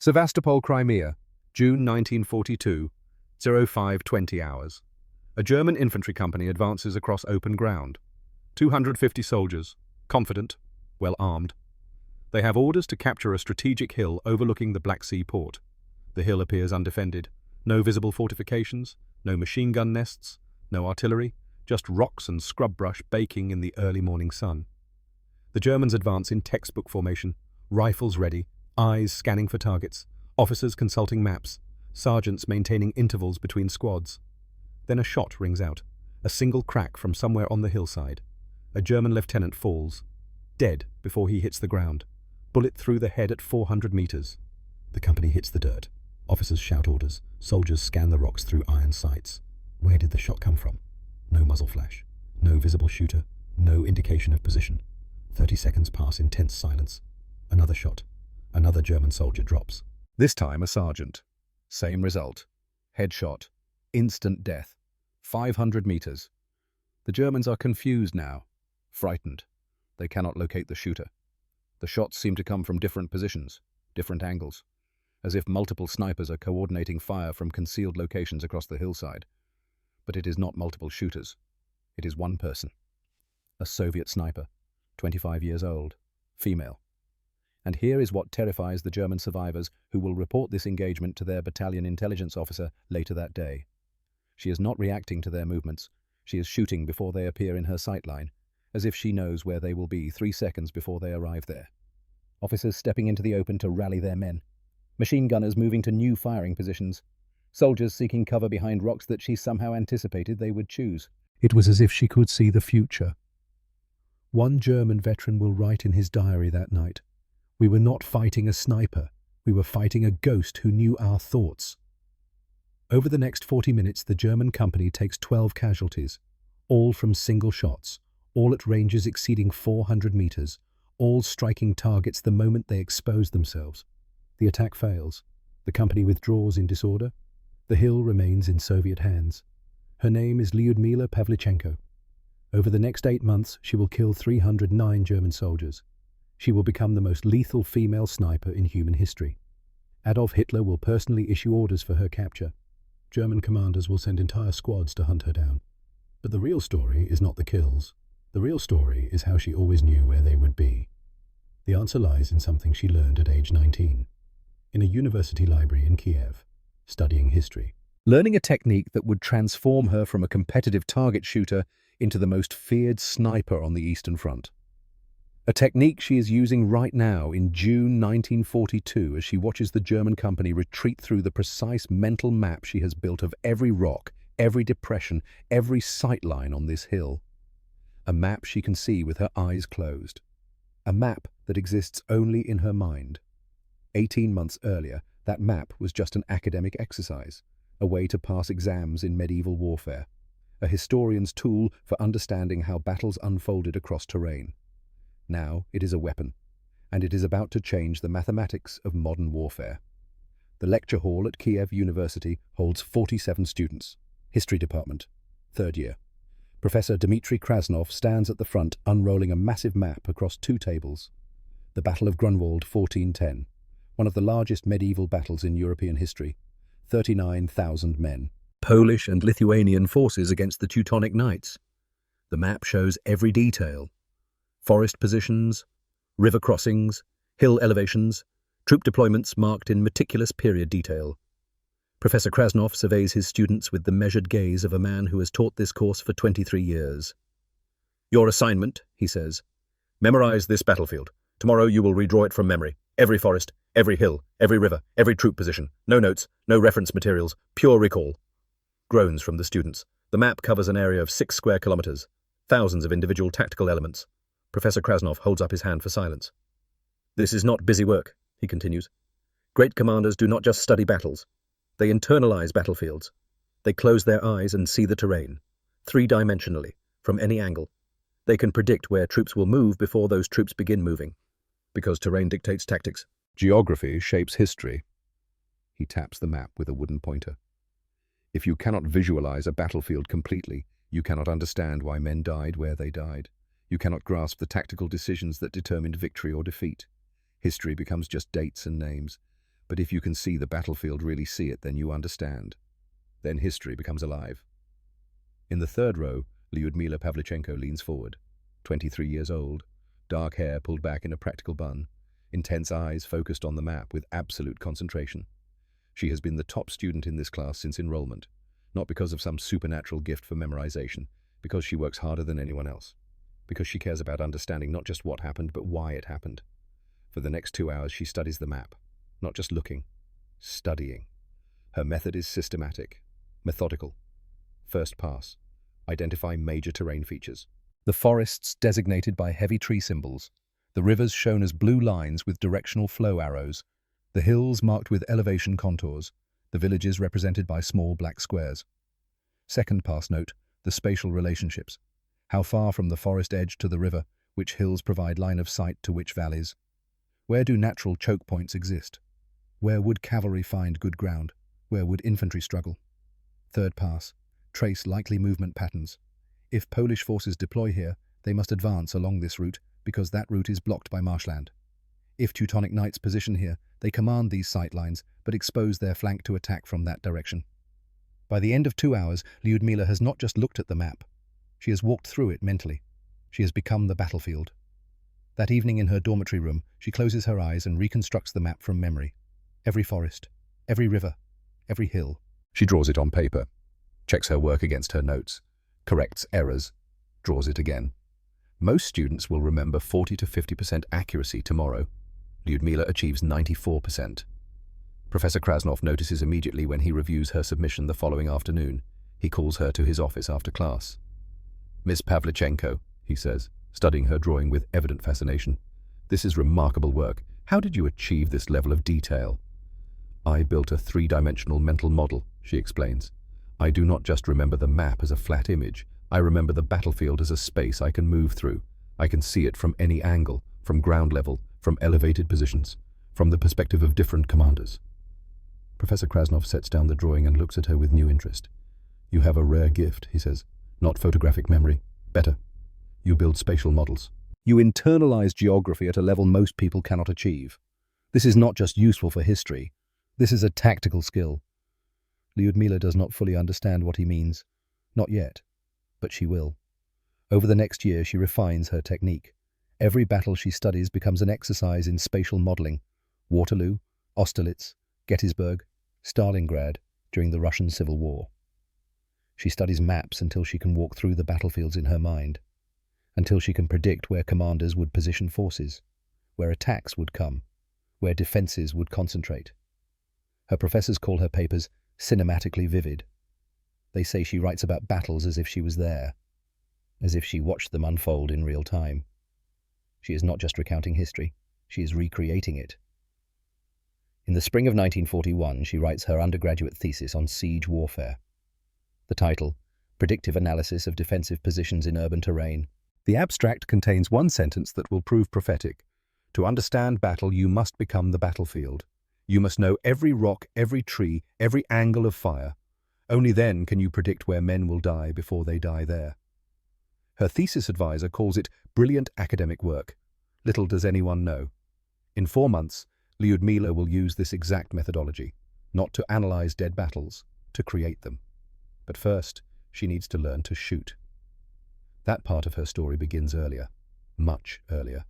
Sevastopol, Crimea, June 1942, 05:20 hours. A German infantry company advances across open ground. 250 soldiers, confident, well armed. They have orders to capture a strategic hill overlooking the Black Sea port. The hill appears undefended. No visible fortifications, no machine gun nests, no artillery, just rocks and scrub brush baking in the early morning sun. The Germans advance in textbook formation, rifles ready, eyes scanning for targets, officers consulting maps, sergeants maintaining intervals between squads. Then a shot rings out, a single crack from somewhere on the hillside. A German lieutenant falls, dead before he hits the ground. Bullet through the head at 400 meters. The company hits the dirt. Officers shout orders. Soldiers scan the rocks through iron sights. Where did the shot come from? No muzzle flash. No visible shooter. No indication of position. 30 seconds pass in tense silence. Another shot. Another German soldier drops. This time a sergeant. Same result. Headshot. Instant death. 500 meters. The Germans are confused now. Frightened. They cannot locate the shooter. The shots seem to come from different positions, different angles, as if multiple snipers are coordinating fire from concealed locations across the hillside. But it is not multiple shooters. It is one person. A Soviet sniper, 25 years old, female. And here is what terrifies the German survivors who will report this engagement to their battalion intelligence officer later that day. She is not reacting to their movements. She is shooting before they appear in her sight line, as if she knows where they will be 3 seconds before they arrive there. Officers stepping into the open to rally their men. Machine gunners moving to new firing positions. Soldiers seeking cover behind rocks that she somehow anticipated they would choose. It was as if she could see the future. One German veteran will write in his diary that night, "We were not fighting a sniper. We were fighting a ghost who knew our thoughts." Over the next 40 minutes, the German company takes 12 casualties, all from single shots, all at ranges exceeding 400 meters, all striking targets the moment they expose themselves. The attack fails. The company withdraws in disorder. The hill remains in Soviet hands. Her name is Lyudmila Pavlichenko. Over the next 8 months, she will kill 309 German soldiers. She will become the most lethal female sniper in human history. Adolf Hitler will personally issue orders for her capture. German commanders will send entire squads to hunt her down. But the real story is not the kills. The real story is how she always knew where they would be. The answer lies in something she learned at age 19, in a university library in Kiev, studying history. Learning a technique that would transform her from a competitive target shooter into the most feared sniper on the Eastern Front. A technique she is using right now in June 1942 as she watches the German company retreat through the precise mental map she has built of every rock, every depression, every sight line on this hill. A map she can see with her eyes closed. A map that exists only in her mind. 18 months earlier, that map was just an academic exercise, a way to pass exams in medieval warfare, a historian's tool for understanding how battles unfolded across terrain. Now it is a weapon, and it is about to change the mathematics of modern warfare. The lecture hall at Kiev University holds 47 students. History department, 3rd year. Professor Dmitry Krasnov stands at the front unrolling a massive map across 2 tables. The Battle of Grunwald 1410, one of the largest medieval battles in European history. 39,000 men. Polish and Lithuanian forces against the Teutonic Knights. The map shows every detail. Forest positions, river crossings, hill elevations, troop deployments marked in meticulous period detail. Professor Krasnov surveys his students with the measured gaze of a man who has taught this course for 23 years. "Your assignment," he says, "memorize this battlefield. Tomorrow you will redraw it from memory. Every forest, every hill, every river, every troop position. No notes, no reference materials, pure recall." Groans from the students. The map covers an area of 6 square kilometers, thousands of individual tactical elements. Professor Krasnov holds up his hand for silence. "This is not busy work," he continues. "Great commanders do not just study battles. They internalize battlefields. They close their eyes and see the terrain, 3-dimensionally, from any angle. They can predict where troops will move before those troops begin moving, because terrain dictates tactics. Geography shapes history." He taps the map with a wooden pointer. "If you cannot visualize a battlefield completely, you cannot understand why men died where they died. You cannot grasp the tactical decisions that determined victory or defeat. History becomes just dates and names. But if you can see the battlefield, really see it, then you understand. Then history becomes alive. In the third row, Lyudmila Pavlichenko leans forward, 23 years old, dark hair pulled back in a practical bun, intense eyes focused on the map with absolute concentration. She has been the top student in this class since enrollment, not because of some supernatural gift for memorization, because she works harder than anyone else, because she cares about understanding not just what happened, but why it happened. For the next 2 hours, she studies the map, not just looking, studying. Her method is systematic, methodical. First pass. Identify major terrain features. The forests designated by heavy tree symbols, the rivers shown as blue lines with directional flow arrows, the hills marked with elevation contours, the villages represented by small black squares. Second pass, note the spatial relationships. How far from the forest edge to the river, which hills provide line of sight to which valleys? Where do natural choke points exist? Where would cavalry find good ground? Where would infantry struggle? Third pass. Trace likely movement patterns. If Polish forces deploy here, they must advance along this route because that route is blocked by marshland. If Teutonic Knights position here, they command these sight lines but expose their flank to attack from that direction. By the end of 2 hours, Lyudmila has not just looked at the map. She has walked through it mentally. She has become the battlefield. That evening in her dormitory room, she closes her eyes and reconstructs the map from memory. Every forest, every river, every hill. She draws it on paper, checks her work against her notes, corrects errors, draws it again. Most students will remember 40 to 50% accuracy tomorrow. Lyudmila achieves 94%. Professor Krasnov notices immediately when he reviews her submission the following afternoon. He calls her to his office after class. "Miss Pavlichenko," he says, studying her drawing with evident fascination. "This is remarkable work. How did you achieve this level of detail?" "I built a 3-dimensional mental model," she explains. "I do not just remember the map as a flat image. I remember the battlefield as a space I can move through. I can see it from any angle, from ground level, from elevated positions, from the perspective of different commanders." Professor Krasnov sets down the drawing and looks at her with new interest. "You have a rare gift," he says. "Not photographic memory. Better. You build spatial models. You internalize geography at a level most people cannot achieve. This is not just useful for history. This is a tactical skill." Lyudmila does not fully understand what he means. Not yet. But she will. Over the next year, she refines her technique. Every battle she studies becomes an exercise in spatial modeling. Waterloo, Austerlitz, Gettysburg, Stalingrad during the Russian Civil War. She studies maps until she can walk through the battlefields in her mind, until she can predict where commanders would position forces, where attacks would come, where defenses would concentrate. Her professors call her papers cinematically vivid. They say she writes about battles as if she was there, as if she watched them unfold in real time. She is not just recounting history, she is recreating it. In the spring of 1941, she writes her undergraduate thesis on siege warfare. The title, Predictive Analysis of Defensive Positions in Urban Terrain. The abstract contains one sentence that will prove prophetic. To understand battle, you must become the battlefield. You must know every rock, every tree, every angle of fire. Only then can you predict where men will die before they die there. Her thesis advisor calls it brilliant academic work. Little does anyone know. In 4 months, Lyudmila will use this exact methodology, not to analyze dead battles, to create them. But first, she needs to learn to shoot. That part of her story begins earlier, much earlier.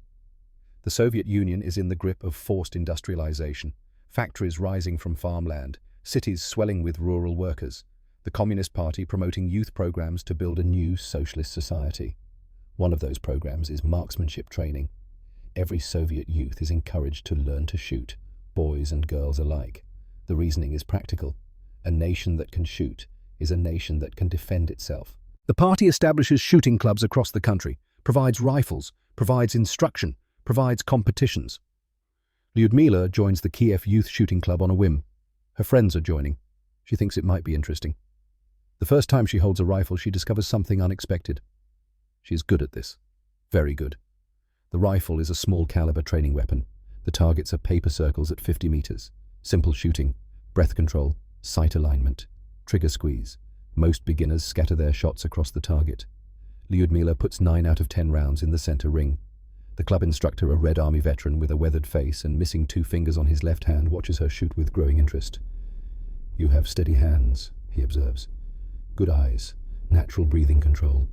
The Soviet Union is in the grip of forced industrialization, factories rising from farmland, cities swelling with rural workers, the Communist Party promoting youth programs to build a new socialist society. One of those programs is marksmanship training. Every Soviet youth is encouraged to learn to shoot, boys and girls alike. The reasoning is practical. A nation that can shoot is a nation that can defend itself. The party establishes shooting clubs across the country, provides rifles, provides instruction, provides competitions. Lyudmila joins the Kiev Youth Shooting Club on a whim. Her friends are joining. She thinks it might be interesting. The first time she holds a rifle, she discovers something unexpected. She is good at this. Very good. The rifle is a small caliber training weapon. The targets are paper circles at 50 meters. Simple shooting, breath control, sight alignment, trigger squeeze. Most beginners scatter their shots across the target. Lyudmila puts 9 out of 10 rounds in the center ring. The club instructor, a Red Army veteran with a weathered face and missing 2 fingers on his left hand, watches her shoot with growing interest. "You have steady hands," he observes. "Good eyes, natural breathing control.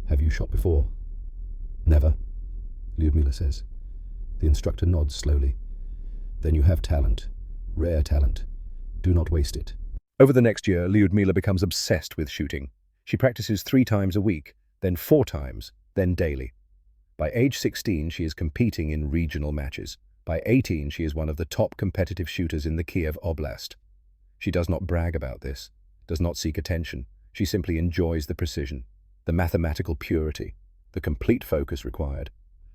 Have you shot before?" "Never," Lyudmila says. The instructor nods slowly. "Then you have talent, rare talent. Do not waste it." Over the next year, Lyudmila becomes obsessed with shooting. She practices 3 times a week, then 4 times, then daily. By age 16, she is competing in regional matches. By 18, she is one of the top competitive shooters in the Kiev Oblast. She does not brag about this, does not seek attention. She simply enjoys the precision, the mathematical purity, the complete focus required.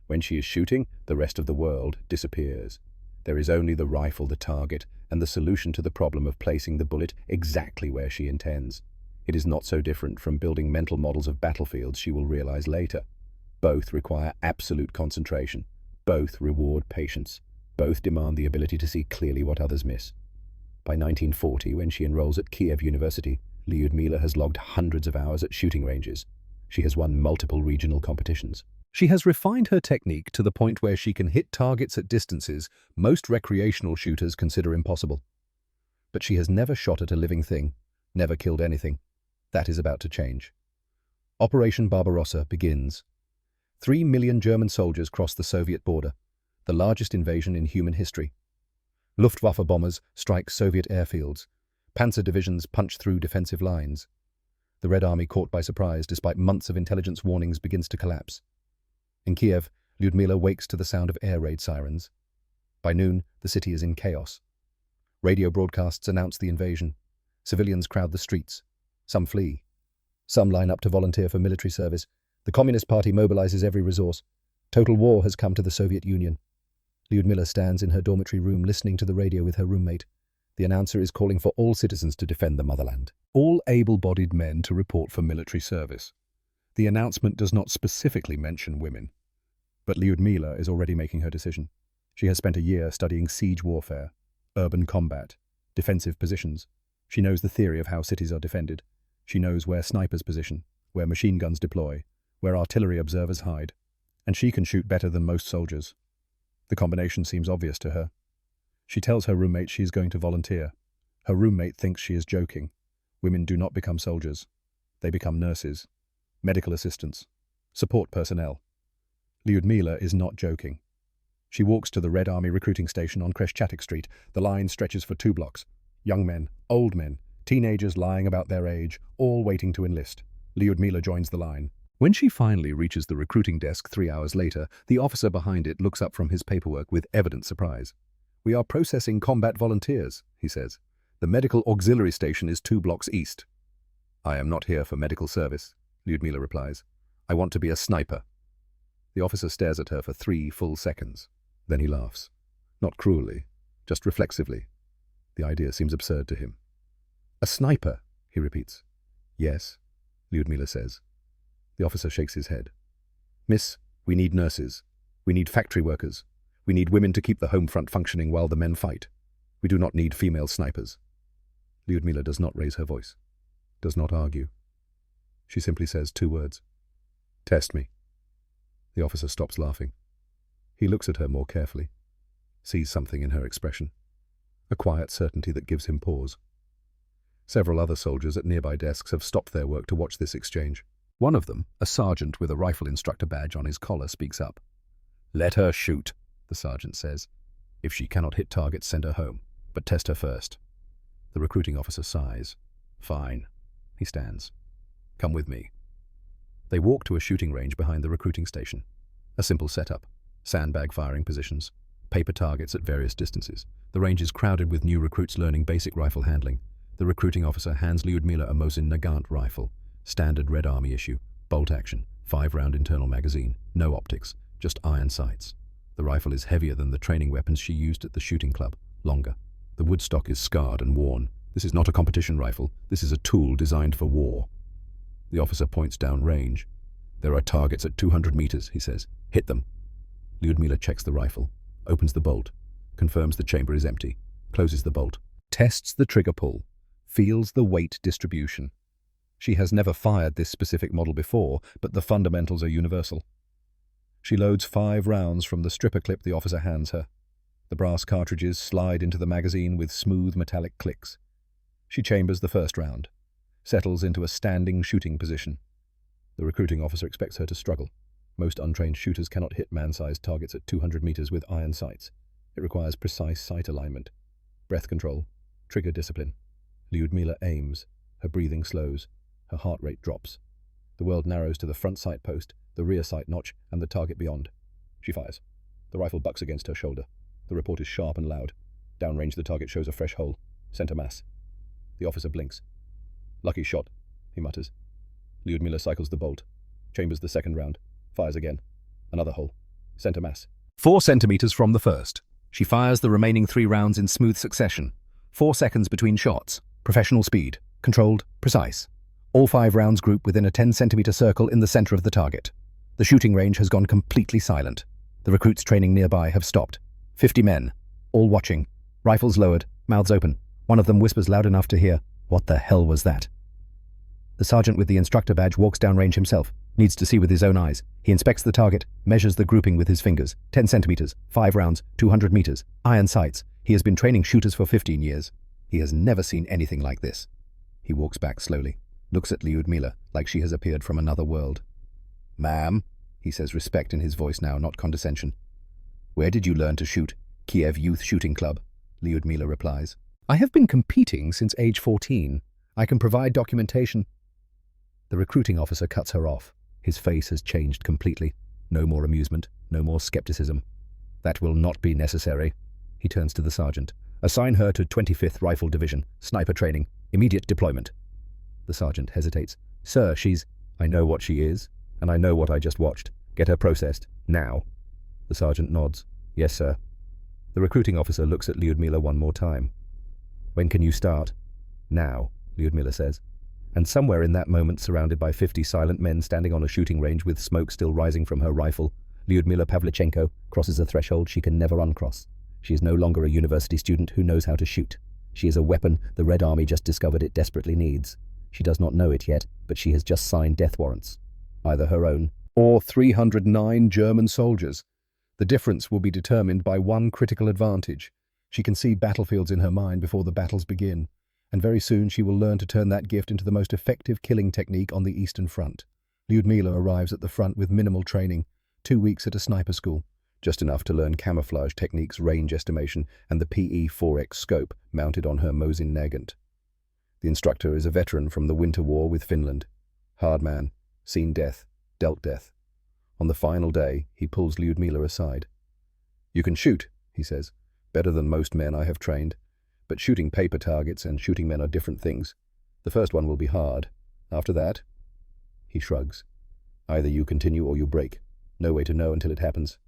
When she is shooting, the rest of the world disappears. There is only the rifle, the target, and the solution to the problem of placing the bullet exactly where she intends. It is not so different from building mental models of battlefields, she will realize later. Both require absolute concentration. Both reward patience. Both demand the ability to see clearly what others miss. By 1940, when she enrolls at Kiev University, Lyudmila has logged hundreds of hours at shooting ranges. She has won multiple regional competitions. She has refined her technique to the point where she can hit targets at distances most recreational shooters consider impossible. But she has never shot at a living thing, never killed anything. That is about to change. Operation Barbarossa begins. 3 million German soldiers cross the Soviet border, the largest invasion in human history. Luftwaffe bombers strike Soviet airfields. Panzer divisions punch through defensive lines. The Red Army, caught by surprise despite months of intelligence warnings, begins to collapse. In Kiev, Lyudmila wakes to the sound of air raid sirens. By noon, the city is in chaos. Radio broadcasts announce the invasion. Civilians crowd the streets. Some flee. Some line up to volunteer for military service. The Communist Party mobilizes every resource. Total war has come to the Soviet Union. Lyudmila stands in her dormitory room listening to the radio with her roommate. The announcer is calling for all citizens to defend the motherland. All able-bodied men to report for military service. The announcement does not specifically mention women. But Lyudmila is already making her decision. She has spent a year studying siege warfare, urban combat, defensive positions. She knows the theory of how cities are defended. She knows where snipers position, where machine guns deploy, where artillery observers hide. And she can shoot better than most soldiers. The combination seems obvious to her. She tells her roommate she is going to volunteer. Her roommate thinks she is joking. Women do not become soldiers. They become nurses, medical assistants, support personnel. Lyudmila is not joking. She walks to the Red Army recruiting station on Khreshchatyk Street. The line stretches for 2 blocks. Young men, old men, teenagers lying about their age, all waiting to enlist. Lyudmila joins the line. When she finally reaches the recruiting desk 3 hours later, the officer behind it looks up from his paperwork with evident surprise. "We are processing combat volunteers," he says. "The medical auxiliary station is 2 blocks east." "I am not here for medical service," Lyudmila replies. "I want to be a sniper." The officer stares at her for 3 full seconds. Then he laughs. Not cruelly, just reflexively. The idea seems absurd to him. "A sniper," he repeats. "Yes," Lyudmila says. The officer shakes his head. "Miss, we need nurses. We need factory workers. We need women to keep the home front functioning while the men fight. We do not need female snipers." Lyudmila does not raise her voice, does not argue. She simply says 2 words. "Test me." The officer stops laughing. He looks at her more carefully, sees something in her expression, a quiet certainty that gives him pause. Several other soldiers at nearby desks have stopped their work to watch this exchange. One of them, a sergeant with a rifle instructor badge on his collar, speaks up. "Let her shoot," the sergeant says. "If she cannot hit targets, send her home, but test her first." The recruiting officer sighs. "Fine." He stands. "Come with me." They walk to a shooting range behind the recruiting station. A simple setup. Sandbag firing positions. Paper targets at various distances. The range is crowded with new recruits learning basic rifle handling. The recruiting officer hands Lyudmila a Mosin Nagant rifle. Standard Red Army issue. Bolt action. 5-round internal magazine. No optics. Just iron sights. The rifle is heavier than the training weapons she used at the shooting club. Longer. The wood stock is scarred and worn. This is not a competition rifle. This is a tool designed for war. The officer points down range. "There are targets at 200 meters, he says. "Hit them." Lyudmila checks the rifle, opens the bolt, confirms the chamber is empty, closes the bolt, tests the trigger pull, feels the weight distribution. She has never fired this specific model before, but the fundamentals are universal. She loads 5 rounds from the stripper clip the officer hands her. The brass cartridges slide into the magazine with smooth metallic clicks. She chambers the first round, settles into a standing shooting position. The recruiting officer expects her to struggle. Most untrained shooters cannot hit man-sized targets at 200 meters with iron sights. It requires precise sight alignment, breath control, trigger discipline. Lyudmila aims. Her breathing slows. Her heart rate drops. The world narrows to the front sight post, the rear sight notch, and the target beyond. She fires. The rifle bucks against her shoulder. The report is sharp and loud. Downrange, the target shows a fresh hole. Center mass. The officer blinks. "Lucky shot," he mutters. Lyudmila cycles the bolt, chambers the second round, fires again. Another hole. Center mass. 4 centimeters from the first. She fires the remaining 3 rounds in smooth succession. 4 seconds between shots. Professional speed. Controlled. Precise. All 5 rounds group within a 10-centimeter circle in the center of the target. The shooting range has gone completely silent. The recruits training nearby have stopped. 50 men, all watching. Rifles lowered, mouths open. One of them whispers loud enough to hear, "What the hell was that?" The sergeant with the instructor badge walks downrange himself, needs to see with his own eyes. He inspects the target, measures the grouping with his fingers. 10 centimeters, 5 rounds, 200 meters, iron sights. He has been training shooters for 15 years. He has never seen anything like this. He walks back slowly, looks at Lyudmila like she has appeared from another world. "Ma'am," he says, respect in his voice now, not condescension. "Where did you learn to shoot?" "Kiev Youth Shooting Club," Lyudmila replies. "I have been competing since age 14. I can provide documentation." The recruiting officer cuts her off. His face has changed completely. No more amusement, no more skepticism. "That will not be necessary." He turns to the sergeant. "Assign her to 25th Rifle Division, sniper training, immediate deployment." The sergeant hesitates. "Sir, she's—" "I know what she is, and I know what I just watched. Get her processed, now." The sergeant nods. "Yes, sir." The recruiting officer looks at Lyudmila one more time. "When can you start?" "Now," Lyudmila says. And somewhere in that moment, surrounded by 50 silent men standing on a shooting range with smoke still rising from her rifle, Lyudmila Pavlichenko crosses a threshold she can never uncross. She is no longer a university student who knows how to shoot. She is a weapon the Red Army just discovered it desperately needs. She does not know it yet, but she has just signed death warrants. Either her own, or 309 German soldiers. The difference will be determined by one critical advantage. She can see battlefields in her mind before the battles begin, and very soon she will learn to turn that gift into the most effective killing technique on the Eastern Front. Lyudmila arrives at the front with minimal training, 2 weeks at a sniper school, just enough to learn camouflage techniques, range estimation, and the PE-4X scope mounted on her Mosin Nagant. The instructor is a veteran from the Winter War with Finland. Hard man, seen death, dealt death. On the final day, he pulls Lyudmila aside. "You can shoot," he says, "better than most men I have trained. But shooting paper targets and shooting men are different things. The first one will be hard. After that—" He shrugs. "Either you continue or you break. No way to know until it happens."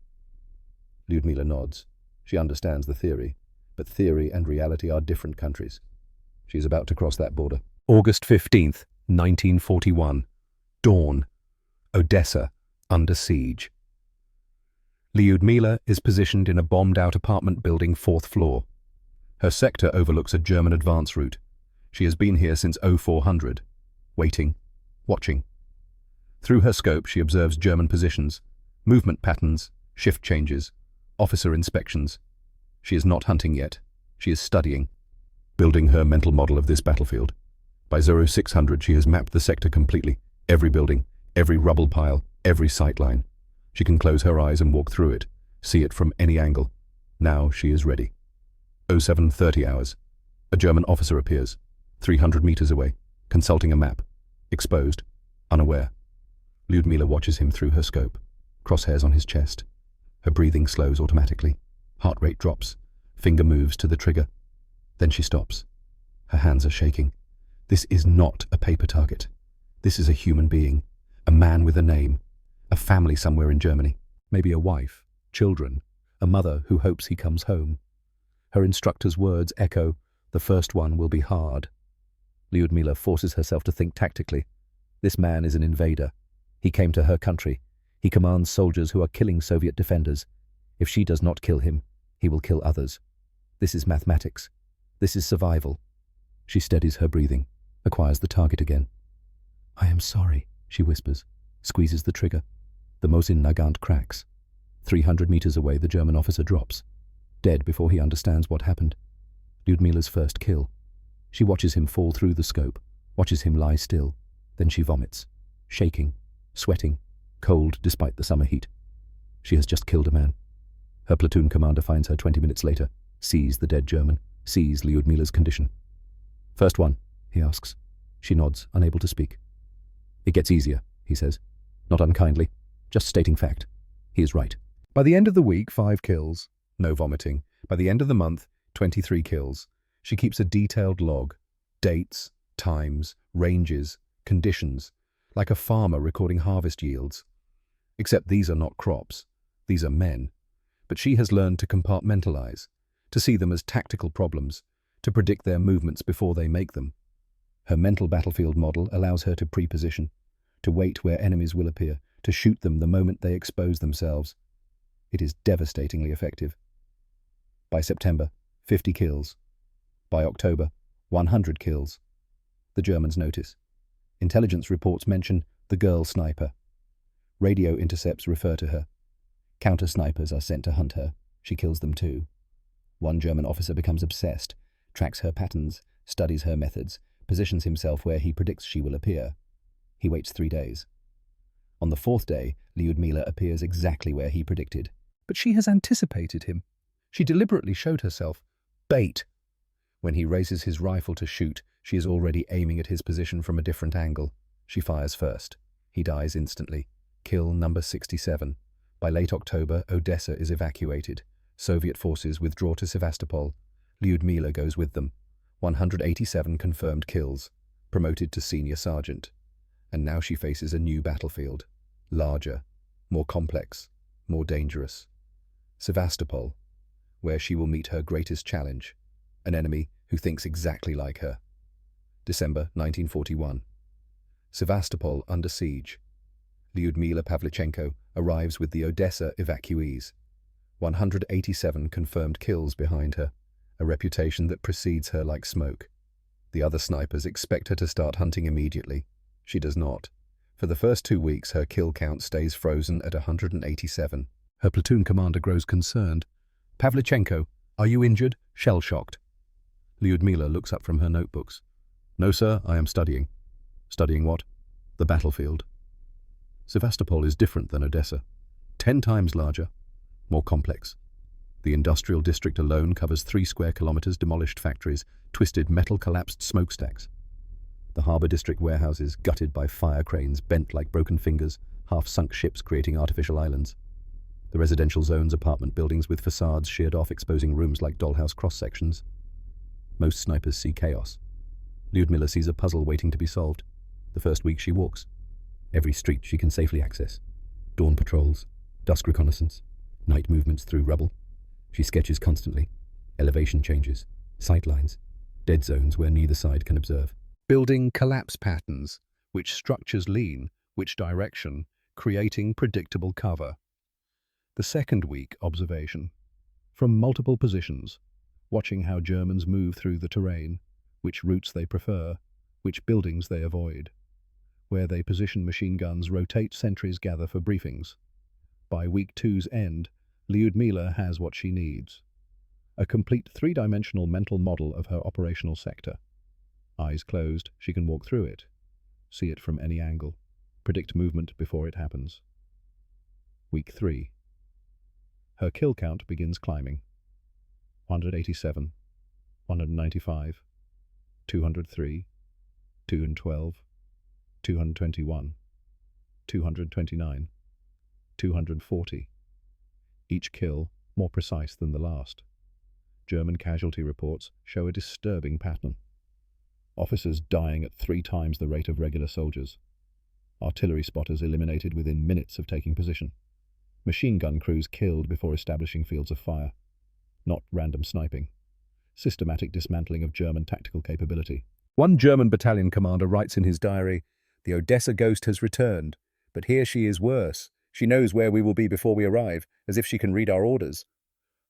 Lyudmila nods. She understands the theory, but theory and reality are different countries. She is about to cross that border. August 15th, 1941. Dawn. Odessa. Under siege. Lyudmila is positioned in a bombed-out apartment building, 4th floor. Her sector overlooks a German advance route. She has been here since 0400, waiting, watching. Through her scope she observes German positions, movement patterns, shift changes, officer inspections. She is not hunting yet. She is studying, building her mental model of this battlefield. By 0600 she has mapped the sector completely, every building, every rubble pile, every sight line. She can close her eyes and walk through it, see it from any angle. Now she is ready. 0730 hours. A German officer appears, 300 meters away, consulting a map, exposed, unaware. Lyudmila watches him through her scope, crosshairs on his chest. Her breathing slows automatically, heart rate drops, finger moves to the trigger. Then she stops. Her hands are shaking. This is not a paper target. This is a human being, a man with a name, a family somewhere in Germany, maybe a wife, children, a mother who hopes he comes home. Her instructor's words echo, "The first one will be hard." Lyudmila forces herself to think tactically. This man is an invader. He came to her country. He commands soldiers who are killing Soviet defenders. If she does not kill him, he will kill others. This is mathematics. This is survival. She steadies her breathing, acquires the target again. "I am sorry," she whispers, squeezes the trigger. The Mosin Nagant cracks. 300 meters away, the German officer drops, dead before he understands what happened. Lyudmila's first kill. She watches him fall through the scope, watches him lie still. Then she vomits, shaking, sweating, cold despite the summer heat. She has just killed a man. Her platoon commander finds her 20 minutes later, sees the dead German, sees Lyudmila's condition. "First one," he asks. She nods, unable to speak. "It gets easier," he says, not unkindly, just stating fact. He is right. By the end of the week, 5 kills. No vomiting. By the end of the month, 23 kills. She keeps a detailed log. Dates, times, ranges, conditions, like a farmer recording harvest yields. Except these are not crops. These are men. But she has learned to compartmentalize, to see them as tactical problems, to predict their movements before they make them. Her mental battlefield model allows her to pre-position, to wait where enemies will appear, to shoot them the moment they expose themselves. It is devastatingly effective. By September, 50 kills. By October, 100 kills. The Germans notice. Intelligence reports mention the girl sniper. Radio intercepts refer to her. Counter-snipers are sent to hunt her. She kills them too. One German officer becomes obsessed, tracks her patterns, studies her methods, positions himself where he predicts she will appear. He waits 3 days. On the 4th day, Lyudmila appears exactly where he predicted. But she has anticipated him. She deliberately showed herself. Bait. When he raises his rifle to shoot, she is already aiming at his position from a different angle. She fires first. He dies instantly. Kill number 67. By late October, Odessa is evacuated. Soviet forces withdraw to Sevastopol. Lyudmila goes with them. 187 confirmed kills. Promoted to senior sergeant. And now she faces a new battlefield. Larger, more complex, more dangerous. Sevastopol, where she will meet her greatest challenge. An enemy who thinks exactly like her. December 1941. Sevastopol under siege. Lyudmila Pavlichenko arrives with the Odessa evacuees. 187 confirmed kills behind her, a reputation that precedes her like smoke. The other snipers expect her to start hunting immediately. She does not. For the first 2 weeks, her kill count stays frozen at 187. Her platoon commander grows concerned. "Pavlichenko, are you injured? Shell-shocked?" Lyudmila looks up from her notebooks. "No, sir, I am studying." "Studying what?" "The battlefield." Sevastopol is different than Odessa. 10 times larger, more complex. The industrial district alone covers 3 square kilometers, demolished factories, twisted metal-collapsed smokestacks. The harbor district warehouses, gutted by fire cranes, bent like broken fingers, half-sunk ships creating artificial islands. The residential zones, apartment buildings with facades sheared off, exposing rooms like dollhouse cross-sections. Most snipers see chaos. Lyudmila sees a puzzle waiting to be solved. The first week she walks. Every street she can safely access. Dawn patrols, dusk reconnaissance, night movements through rubble. She sketches constantly. Elevation changes, sight lines, dead zones where neither side can observe. Building collapse patterns, which structures lean, which direction, creating predictable cover. The second week, observation. From multiple positions, watching how Germans move through the terrain, which routes they prefer, which buildings they avoid. Where they position machine guns, rotate sentries, gather for briefings. By week 2's end, Lyudmila has what she needs. A complete 3-dimensional mental model of her operational sector. Eyes closed, she can walk through it, see it from any angle, predict movement before it happens. Week 3. Her kill count begins climbing. 187, 195, 203, 212, 221, 229, 240. Each kill more precise than the last. German casualty reports show a disturbing pattern. Officers dying at 3 times the rate of regular soldiers. Artillery spotters eliminated within minutes of taking position. Machine gun crews killed before establishing fields of fire. Not random sniping. Systematic dismantling of German tactical capability. One German battalion commander writes in his diary, "The Odessa ghost has returned, but here she is worse. She knows where we will be before we arrive, as if she can read our orders."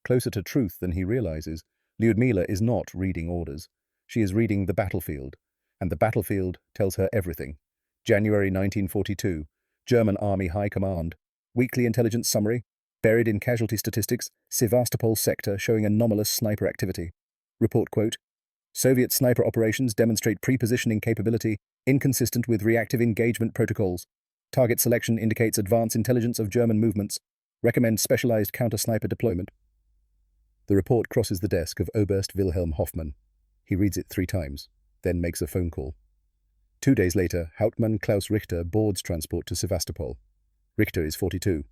Closer to truth than he realizes, Lyudmila is not reading orders. She is reading the battlefield, and the battlefield tells her everything. January 1942, German Army High Command. Weekly intelligence summary. Buried in casualty statistics, Sevastopol sector showing anomalous sniper activity. Report quote, Soviet sniper operations demonstrate pre-positioning capability inconsistent with reactive engagement protocols. Target selection indicates advanced intelligence of German movements. Recommend specialized counter-sniper deployment. The report crosses the desk of Oberst Wilhelm Hoffmann. He reads it 3 times, then makes a phone call. 2 days later, Hauptmann Klaus Richter boards transport to Sevastopol. Richter is 42,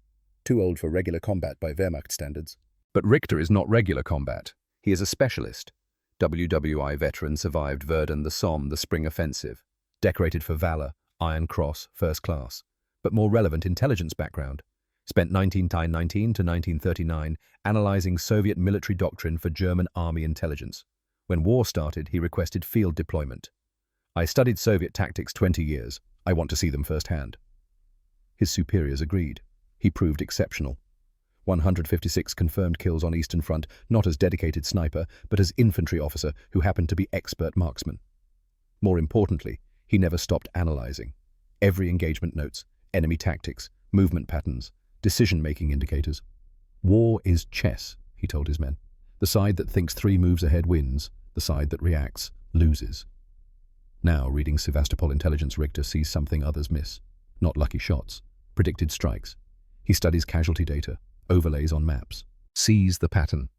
too old for regular combat by Wehrmacht standards. But Richter is not regular combat. He is a specialist. WW2 veteran, survived Verdun, the Somme, the Spring Offensive. Decorated for valor, Iron Cross, first class. But more relevant intelligence background. Spent 1919 to 1939 analyzing Soviet military doctrine for German army intelligence. When war started, he requested field deployment. I studied Soviet tactics 20 years. I want to see them firsthand. His superiors agreed. He proved exceptional. 156 confirmed kills on Eastern Front, not as dedicated sniper, but as infantry officer who happened to be expert marksman. More importantly, he never stopped analyzing. Every engagement notes, enemy tactics, movement patterns, decision-making indicators. War is chess, he told his men. The side that thinks 3 moves ahead wins, the side that reacts loses. Now, reading Sevastopol intelligence, Richter sees something others miss. Not lucky shots, predicted strikes. He studies casualty data, overlays on maps, sees the pattern.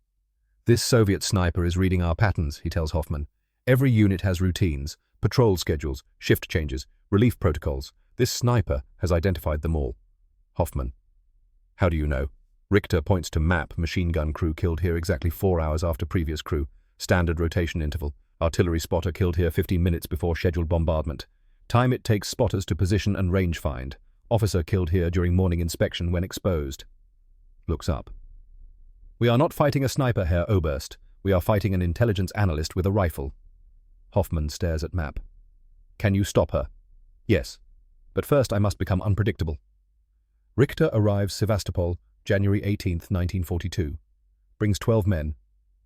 This Soviet sniper is reading our patterns, he tells Hoffmann. Every unit has routines, patrol schedules, shift changes, relief protocols. This sniper has identified them all. Hoffmann. How do you know? Richter points to map. Machine gun crew killed here exactly 4 hours after previous crew. Standard rotation interval. Artillery spotter killed here 15 minutes before scheduled bombardment. Time it takes spotters to position and range find. Officer killed here during morning inspection when exposed. Looks up. We are not fighting a sniper, Herr Oberst. We are fighting an intelligence analyst with a rifle. Hoffmann stares at map. Can you stop her? Yes. But first I must become unpredictable. Richter arrives Sevastopol, January 18th, 1942. Brings 12 men.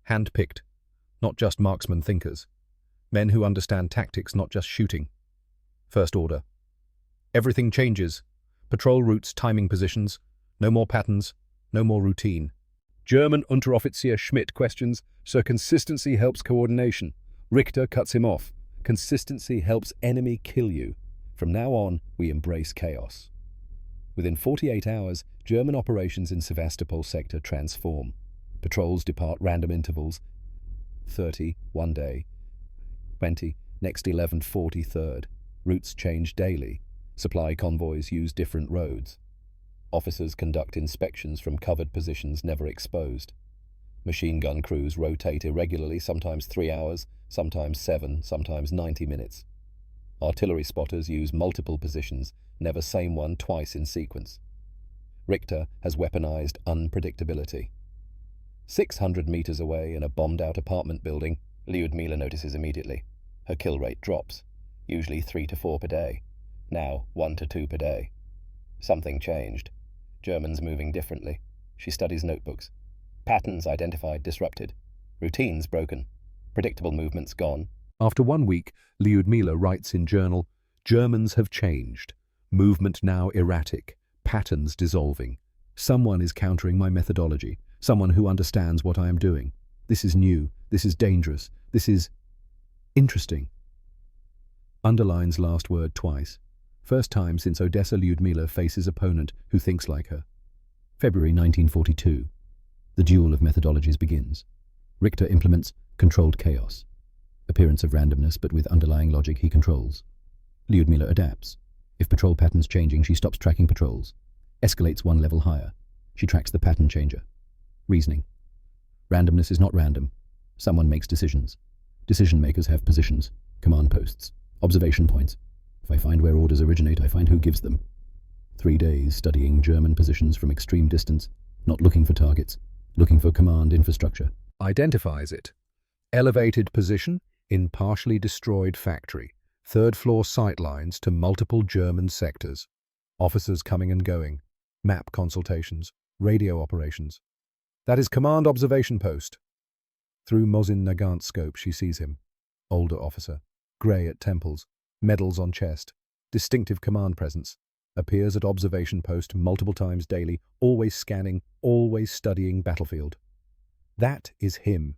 Hand-picked. Not just marksman thinkers. Men who understand tactics, not just shooting. First order. Everything changes. Patrol routes, timing positions. No more patterns. No more routine. German Unteroffizier Schmidt questions, so consistency helps coordination. Richter cuts him off. Consistency helps enemy kill you. From now on, we embrace chaos. Within 48 hours, German operations in Sevastopol sector transform. Patrols depart random intervals. 30, one day. 20, next 11, 43rd. Routes change daily. Supply convoys use different roads. Officers conduct inspections from covered positions never exposed. Machine gun crews rotate irregularly, sometimes 3 hours, sometimes 7, sometimes 90 minutes. Artillery spotters use multiple positions, never same one twice in sequence. Richter has weaponized unpredictability. 600 meters away in a bombed-out apartment building, Lyudmila notices immediately. Her kill rate drops, usually 3 to 4 per day. Now 1 to 2 per day. Something changed. Germans moving differently. She studies notebooks. Patterns identified, disrupted. Routines broken. Predictable movements gone. After 1 week, Lyudmila writes in journal, Germans have changed. Movement now erratic. Patterns dissolving. Someone is countering my methodology. Someone who understands what I am doing. This is new. This is dangerous. This is interesting. Underlines last word twice. First time since Odessa Lyudmila faces opponent who thinks like her. February 1942. The duel of methodologies begins. Richter implements controlled chaos. Appearance of randomness, but with underlying logic he controls. Lyudmila adapts. If patrol pattern's changing, she stops tracking patrols. Escalates 1 level higher. She tracks the pattern changer. Reasoning. Randomness is not random. Someone makes decisions. Decision makers have positions, command posts, observation points. If I find where orders originate, I find who gives them. 3 days studying German positions from extreme distance, not looking for targets, looking for command infrastructure. Identifies it. Elevated position in partially destroyed factory. 3rd floor sightlines to multiple German sectors. Officers coming and going. Map consultations. Radio operations. That is command observation post. Through Mosin Nagant's scope she sees him. Older officer. Grey at temples. Medals on chest. Distinctive command presence. appears at observation post multiple times daily, always scanning, always studying battlefield. That is him.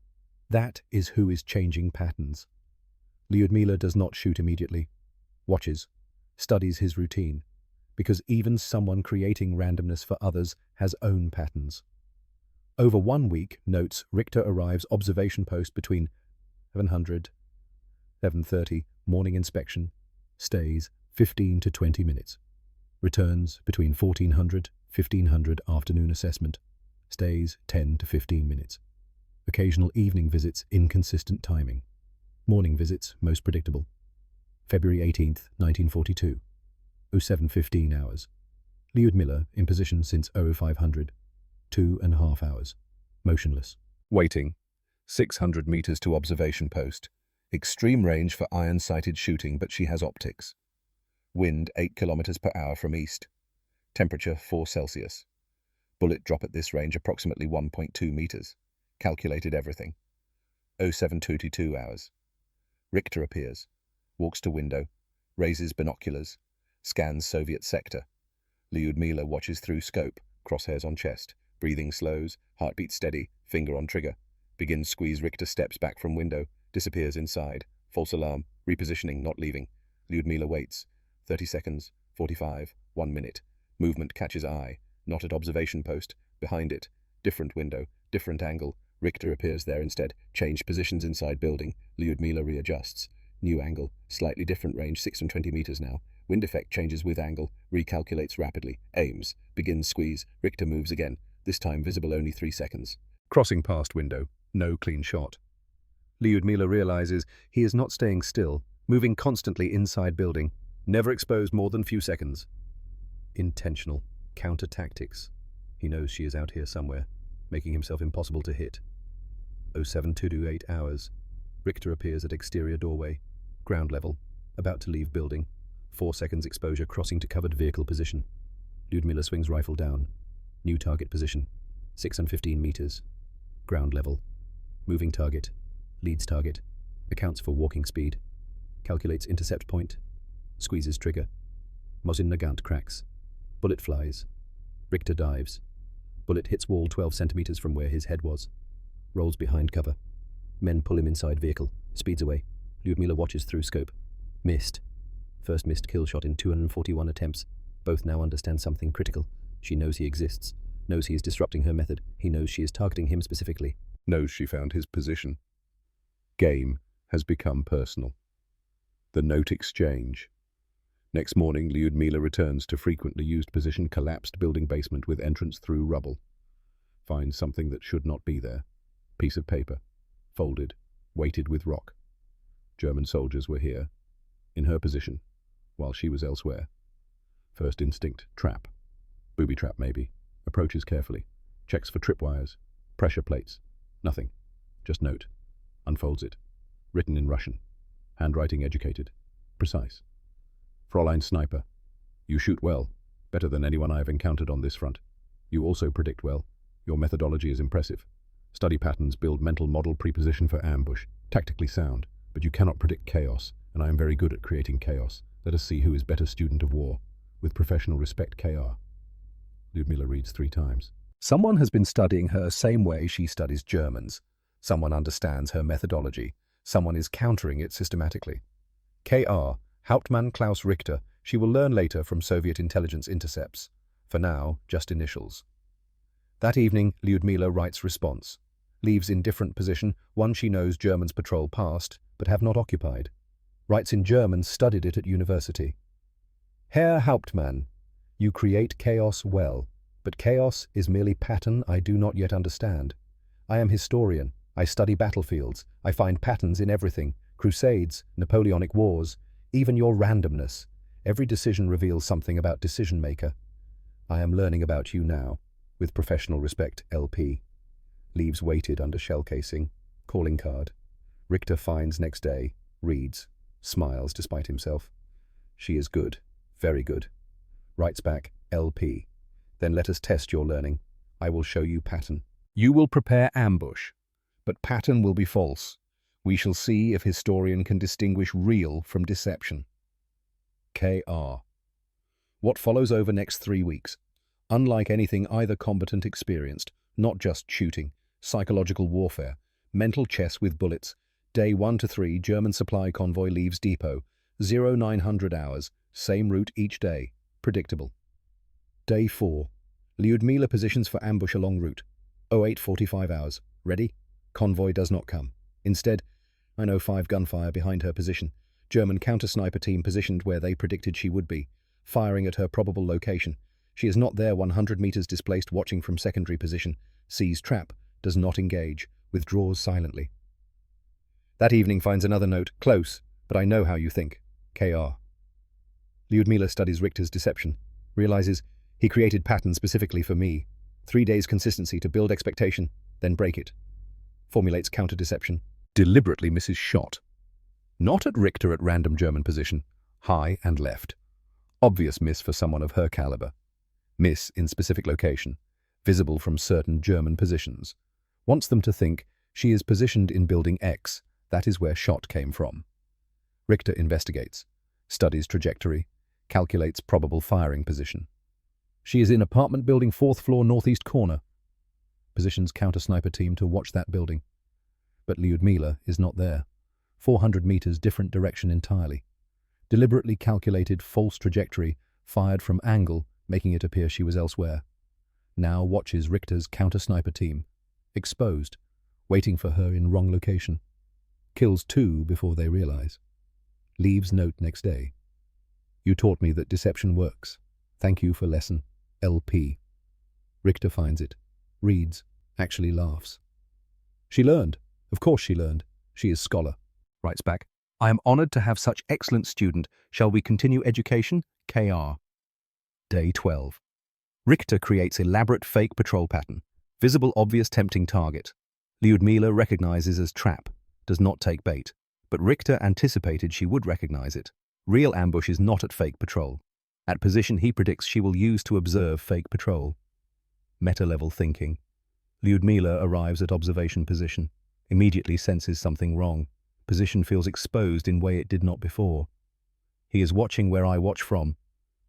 That is who is changing patterns. Lyudmila does not shoot immediately. Watches. Studies his routine. Because even someone creating randomness for others has own patterns. Over 1 week, notes, Richter arrives observation post between 700, 7:30, morning inspection, stays 15 to 20 minutes. Returns between 1400, 1500, afternoon assessment, stays 10 to 15 minutes. Occasional evening visits, inconsistent timing. Morning visits, most predictable. February 18th, 1942, 07:15 hours. Lyudmila in position since 0500, 2.5 hours. Motionless. Waiting. 600 meters to observation post. Extreme range for iron-sighted shooting, but she has optics. Wind 8 kilometers per hour from east. Temperature 4 Celsius. Bullet drop at this range approximately 1.2 meters. Calculated everything. 07:22 hours. Richter appears. Walks to window. Raises binoculars. Scans Soviet sector. Lyudmila watches through scope. Crosshairs on chest. Breathing slows. Heartbeat steady. Finger on trigger. Begins squeeze. Richter steps back from window. Disappears inside. False alarm. Repositioning, not leaving. Lyudmila waits. 30 seconds. 45. 1 minute. Movement catches eye. Not at observation post. Behind it. Different window. Different angle. Richter appears there instead. Changed positions inside building. Lyudmila readjusts. New angle. Slightly different range. 620 meters now. Wind effect changes with angle. Recalculates rapidly. Aims. Begins squeeze. Richter moves again. This time visible only 3 seconds. Crossing past window. No clean shot. Lyudmila realizes he is not staying still, moving constantly inside building, never exposed more than few seconds. Intentional. Counter tactics. He knows she is out here somewhere, making himself impossible to hit. 07:28 hours. Richter appears at exterior doorway. Ground level. About to leave building. 4 seconds exposure crossing to covered vehicle position. Lyudmila swings rifle down. New target position. 615 meters. Ground level. Moving target. Leads target. Accounts for walking speed. Calculates intercept point. Squeezes trigger. Mosin Nagant cracks. Bullet flies. Richter dives. Bullet hits wall 12 centimeters from where his head was. Rolls behind cover. Men pull him inside vehicle. Speeds away. Lyudmila watches through scope. Missed. First missed kill shot in 241 attempts. Both now understand something critical. She knows he exists. Knows he is disrupting her method. He knows she is targeting him specifically. Knows she found his position. Game has become personal. The note exchange. Next morning, Lyudmila returns to frequently used position, collapsed building basement with entrance through rubble. Finds something that should not be there. Piece of paper. Folded. Weighted with rock. German soldiers were here. In her position. While she was elsewhere. First instinct, trap. Booby trap maybe. Approaches carefully. Checks for tripwires. Pressure plates. Nothing. Just note. Unfolds it. Written in Russian. Handwriting educated. Precise. Fräulein Sniper. You shoot well. Better than anyone I have encountered on this front. You also predict well. Your methodology is impressive. Study patterns, build mental model preposition for ambush. Tactically sound. But you cannot predict chaos, and I am very good at creating chaos. Let us see who is better student of war. With professional respect, KR. Lyudmila reads 3 times. Someone has been studying her same way she studies Germans. Someone understands her methodology. Someone is countering it systematically. KR, Hauptmann Klaus Richter. She will learn later from Soviet intelligence intercepts. For now, just initials. That evening, Lyudmila writes response. Leaves in different position, one she knows Germans patrol past, but have not occupied. Writes in German, studied it at university. Herr Hauptmann, you create chaos well, but chaos is merely pattern I do not yet understand. I am historian. I study battlefields. I find patterns in everything. Crusades, Napoleonic wars, even your randomness. Every decision reveals something about decision maker. I am learning about you now. With professional respect, LP. Leaves weighted under shell casing. Calling card. Richter finds next day. Reads. Smiles despite himself. She is good. Very good. Writes back, LP. Then let us test your learning. I will show you pattern. You will prepare ambush. But pattern will be false. We shall see if historian can distinguish real from deception. KR. What follows over next 3 weeks? Unlike anything either combatant experienced, not just shooting, psychological warfare, mental chess with bullets. Day 1 to 3, German supply convoy leaves depot. 0900 hours, same route each day. Predictable. Day 4. Lyudmila positions for ambush along route. 0845 hours. Ready? Convoy does not come. Instead, I know 5 gunfire behind her position. German counter-sniper team positioned where they predicted she would be, firing at her probable location. She is not there, 100 meters displaced, watching from secondary position. Sees trap, does not engage, withdraws silently. That evening finds another note, close, but I know how you think. KR. Lyudmila studies Richter's deception, realizes he created pattern specifically for me. 3 days consistency to build expectation, then break it. Formulates counter-deception. Deliberately misses shot. Not at Richter at random German position, high and left. Obvious miss for someone of her caliber. Miss in specific location, visible from certain German positions. Wants them to think she is positioned in building X, that is where shot came from. Richter investigates, studies trajectory, calculates probable firing position. She is in apartment building 4th floor northeast corner. Positions counter-sniper team to watch that building. But Lyudmila is not there. 400 meters different direction entirely. Deliberately calculated false trajectory, fired from angle, making it appear she was elsewhere. Now watches Richter's counter-sniper team. Exposed, waiting for her in wrong location. Kills 2 before they realize. Leaves note next day. You taught me that deception works. Thank you for lesson. LP. Richter finds it. Reads. Actually laughs. She learned. Of course she learned. She is scholar. Writes back. I am honored to have such excellent student. Shall we continue education? KR. Day 12. Richter creates elaborate fake patrol pattern. Visible obvious tempting target. Lyudmila recognizes as trap. Does not take bait. But Richter anticipated she would recognize it. Real ambush is not at fake patrol. At position he predicts she will use to observe fake patrol. Meta-level thinking. Lyudmila arrives at observation position. Immediately senses something wrong. Position feels exposed in way it did not before. He is watching where I watch from.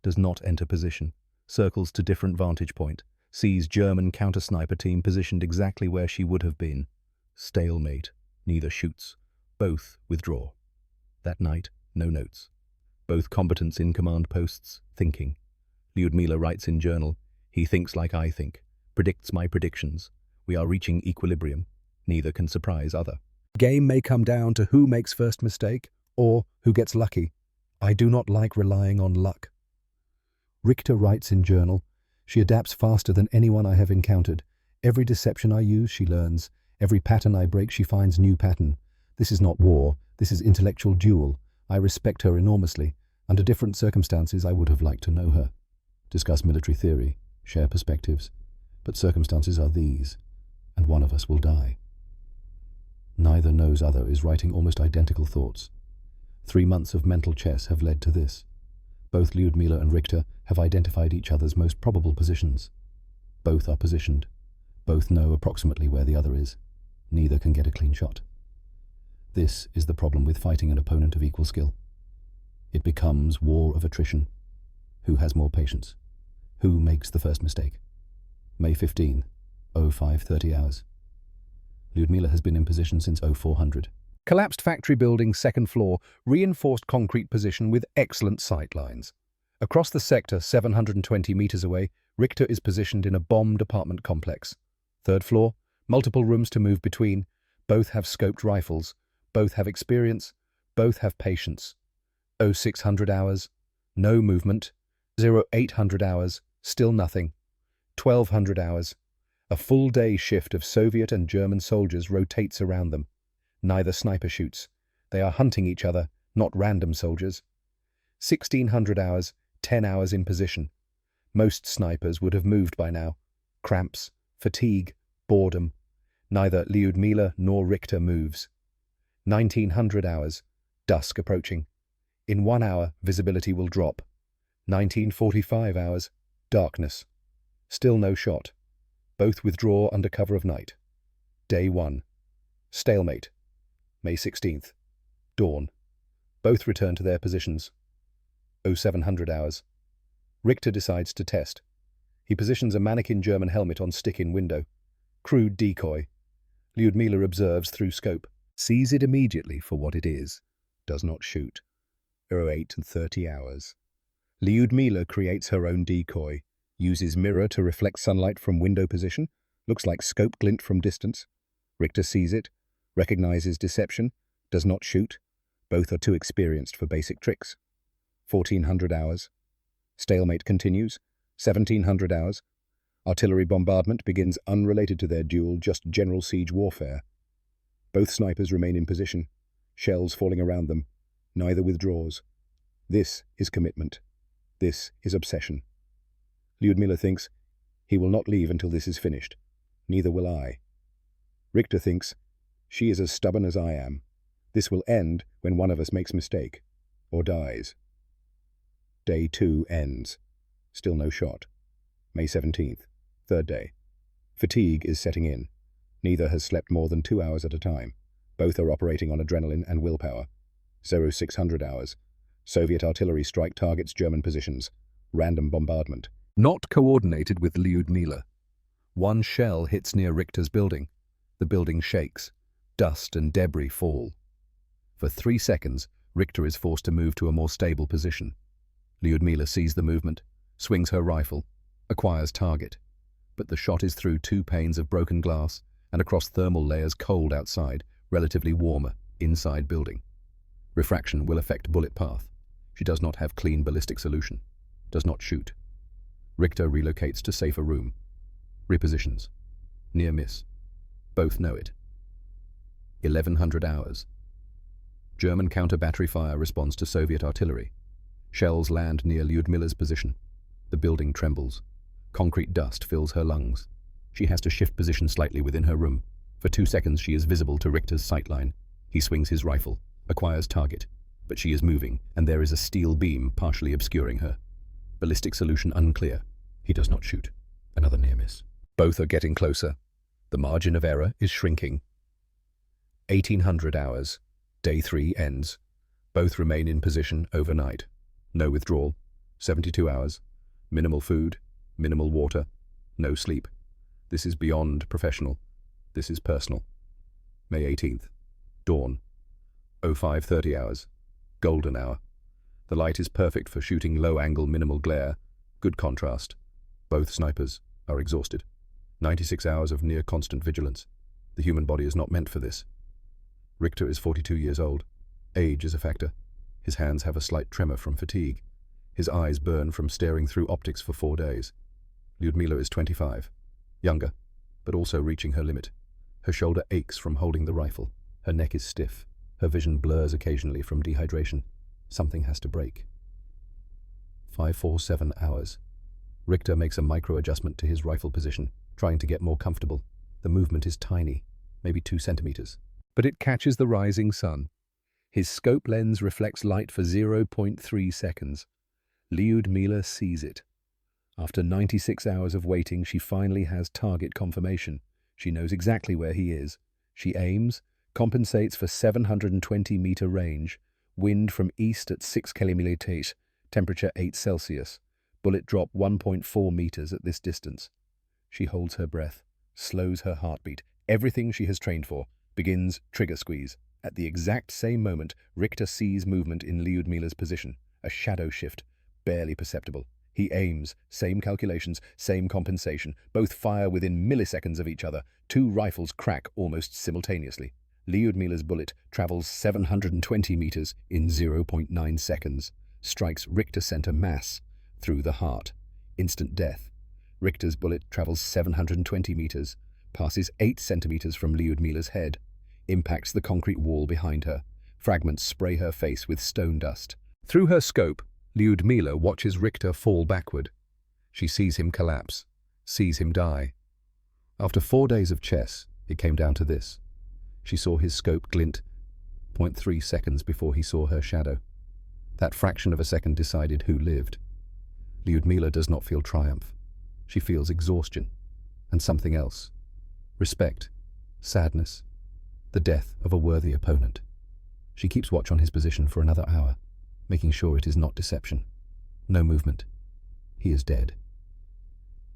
Does not enter position. Circles to different vantage point. Sees German counter-sniper team positioned exactly where she would have been. Stalemate. Neither shoots. Both withdraw. That night, no notes. Both combatants in command posts, thinking. Lyudmila writes in journal, he thinks like I think, predicts my predictions. We are reaching equilibrium. Neither can surprise other. Game may come down to who makes first mistake, or who gets lucky. I do not like relying on luck. Richter writes in journal, she adapts faster than anyone I have encountered. Every deception I use, she learns. Every pattern I break, she finds new pattern. This is not war, this is intellectual duel. I respect her enormously. Under different circumstances, I would have liked to know her. Discuss military theory, share perspectives. But circumstances are these, and one of us will die. Neither knows other is writing almost identical thoughts. 3 months of mental chess have led to this. Both Lyudmila and Richter have identified each other's most probable positions. Both are positioned. Both know approximately where the other is. Neither can get a clean shot. This is the problem with fighting an opponent of equal skill. It becomes war of attrition. Who has more patience? Who makes the first mistake? May 15, 0530 hours. Lyudmila has been in position since 0400. Collapsed factory building, 2nd floor, reinforced concrete position with excellent sight lines. Across the sector, 720 meters away, Richter is positioned in a bombed apartment complex. 3rd floor, multiple rooms to move between. Both have scoped rifles. Both have experience. Both have patience. 0600 hours, no movement. 0800 hours, still nothing. 1200 hours. A full day shift of Soviet and German soldiers rotates around them. Neither sniper shoots. They are hunting each other, not random soldiers. 1600 hours, 10 hours in position. Most snipers would have moved by now. Cramps, fatigue, boredom. Neither Lyudmila nor Richter moves. 1900 hours, dusk approaching. In 1 hour, visibility will drop. 1945 hours, darkness. Still no shot. Both withdraw under cover of night. Day 1. Stalemate. May 16th. Dawn. Both return to their positions. 0700 hours. Richter decides to test. He positions a mannequin German helmet on stick-in window. Crude decoy. Lyudmila observes through scope. Sees it immediately for what it is. Does not shoot. 08 and 30 hours. Lyudmila creates her own decoy. Uses mirror to reflect sunlight from window position. Looks like scope glint from distance. Richter sees it. Recognizes deception. Does not shoot. Both are too experienced for basic tricks. 1400 hours. Stalemate continues. 1700 hours. Artillery bombardment begins unrelated to their duel, just general siege warfare. Both snipers remain in position. Shells falling around them. Neither withdraws. This is commitment. This is obsession. Lyudmila thinks, he will not leave until this is finished. Neither will I. Richter thinks, she is as stubborn as I am. This will end when one of us makes mistake, or dies. Day 2 ends. Still no shot. May 17th, third day. Fatigue is setting in. Neither has slept more than 2 hours at a time. Both are operating on adrenaline and willpower. 0600 hours. Soviet artillery strike targets German positions. Random bombardment. Not coordinated with Lyudmila. One shell hits near Richter's building. The building shakes. Dust and debris fall. For 3 seconds, Richter is forced to move to a more stable position. Lyudmila sees the movement, swings her rifle, acquires target. But the shot is through 2 panes of broken glass and across thermal layers cold outside, relatively warmer inside building. Refraction will affect bullet path. She does not have clean ballistic solution. Does not shoot. Richter relocates to safer room. Repositions. Near miss. Both know it. 1100 hours. German counter-battery fire responds to Soviet artillery. Shells land near Lyudmila's position. The building trembles. Concrete dust fills her lungs. She has to shift position slightly within her room. For 2 seconds she is visible to Richter's sightline. He swings his rifle, acquires target. But she is moving, and there is a steel beam partially obscuring her. Ballistic solution unclear. He does not shoot. Another near miss. Both are getting closer. The margin of error is shrinking. 1800 hours. Day 3 ends. Both remain in position overnight. No withdrawal. 72 hours. Minimal food. Minimal water. No sleep. This is beyond professional. This is personal. May 18th. Dawn. 0530 hours. Golden hour. The light is perfect for shooting low-angle minimal glare. Good contrast. Both snipers are exhausted. 96 hours of near-constant vigilance. The human body is not meant for this. Richter is 42 years old. Age is a factor. His hands have a slight tremor from fatigue. His eyes burn from staring through optics for 4 days. Lyudmila is 25. Younger, but also reaching her limit. Her shoulder aches from holding the rifle. Her neck is stiff. Her vision blurs occasionally from dehydration. Something has to break. 547 hours. Richter makes a micro-adjustment to his rifle position, trying to get more comfortable. The movement is tiny, maybe 2 centimeters. But it catches the rising sun. His scope lens reflects light for 0.3 seconds. Lyudmila sees it. After 96 hours of waiting, she finally has target confirmation. She knows exactly where he is. She aims, compensates for 720-meter range, wind from east at 6 km, temperature 8 Celsius, bullet drop 1.4 meters at this distance. She holds her breath, slows her heartbeat. Everything she has trained for. Begins trigger squeeze. At the exact same moment, Richter sees movement in Lyudmila's position. A shadow shift, barely perceptible. He aims, same calculations, same compensation. Both fire within milliseconds of each other. 2 rifles crack almost simultaneously. Lyudmila's bullet travels 720 meters in 0.9 seconds. Strikes Richter center mass through the heart. Instant death. Richter's bullet travels 720 meters, passes 8 centimeters from Lyudmila's head, impacts the concrete wall behind her. Fragments spray her face with stone dust. Through her scope, Lyudmila watches Richter fall backward. She sees him collapse, sees him die. After 4 days of chess, it came down to this. She saw his scope glint 0.3 seconds before he saw her shadow. That fraction of a second decided who lived. Lyudmila does not feel triumph. She feels exhaustion and something else. Respect, sadness, the death of a worthy opponent. She keeps watch on his position for another hour, making sure it is not deception. No movement. He is dead.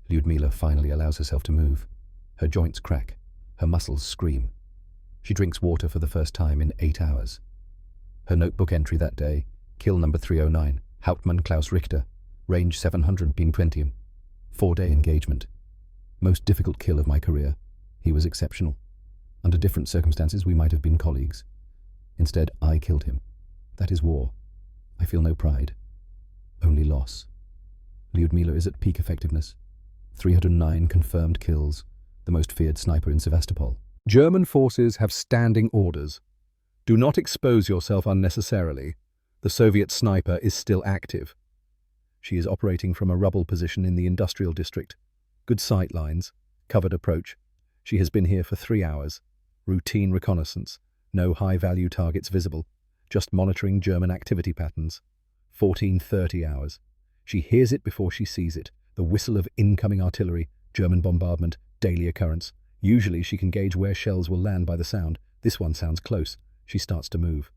Lyudmila finally allows herself to move. Her joints crack. Her muscles scream. She drinks water for the first time in 8 hours. Her notebook entry that day: kill number 309, Hauptmann Klaus Richter, range 700 Ping-20. 4-day engagement. Most difficult kill of my career. He was exceptional. Under different circumstances, we might have been colleagues. Instead, I killed him. That is war. I feel no pride. Only loss. Lyudmila is at peak effectiveness. 309 confirmed kills, the most feared sniper in Sevastopol. German forces have standing orders. Do not expose yourself unnecessarily. The Soviet sniper is still active. She is operating from a rubble position in the industrial district. Good sight lines, covered approach. She has been here for 3 hours. Routine reconnaissance. No high-value targets visible. Just monitoring German activity patterns. 14:30 hours. She hears it before she sees it. The whistle of incoming artillery, German bombardment, daily occurrence. Usually she can gauge where shells will land by the sound. This one sounds close. She starts to move.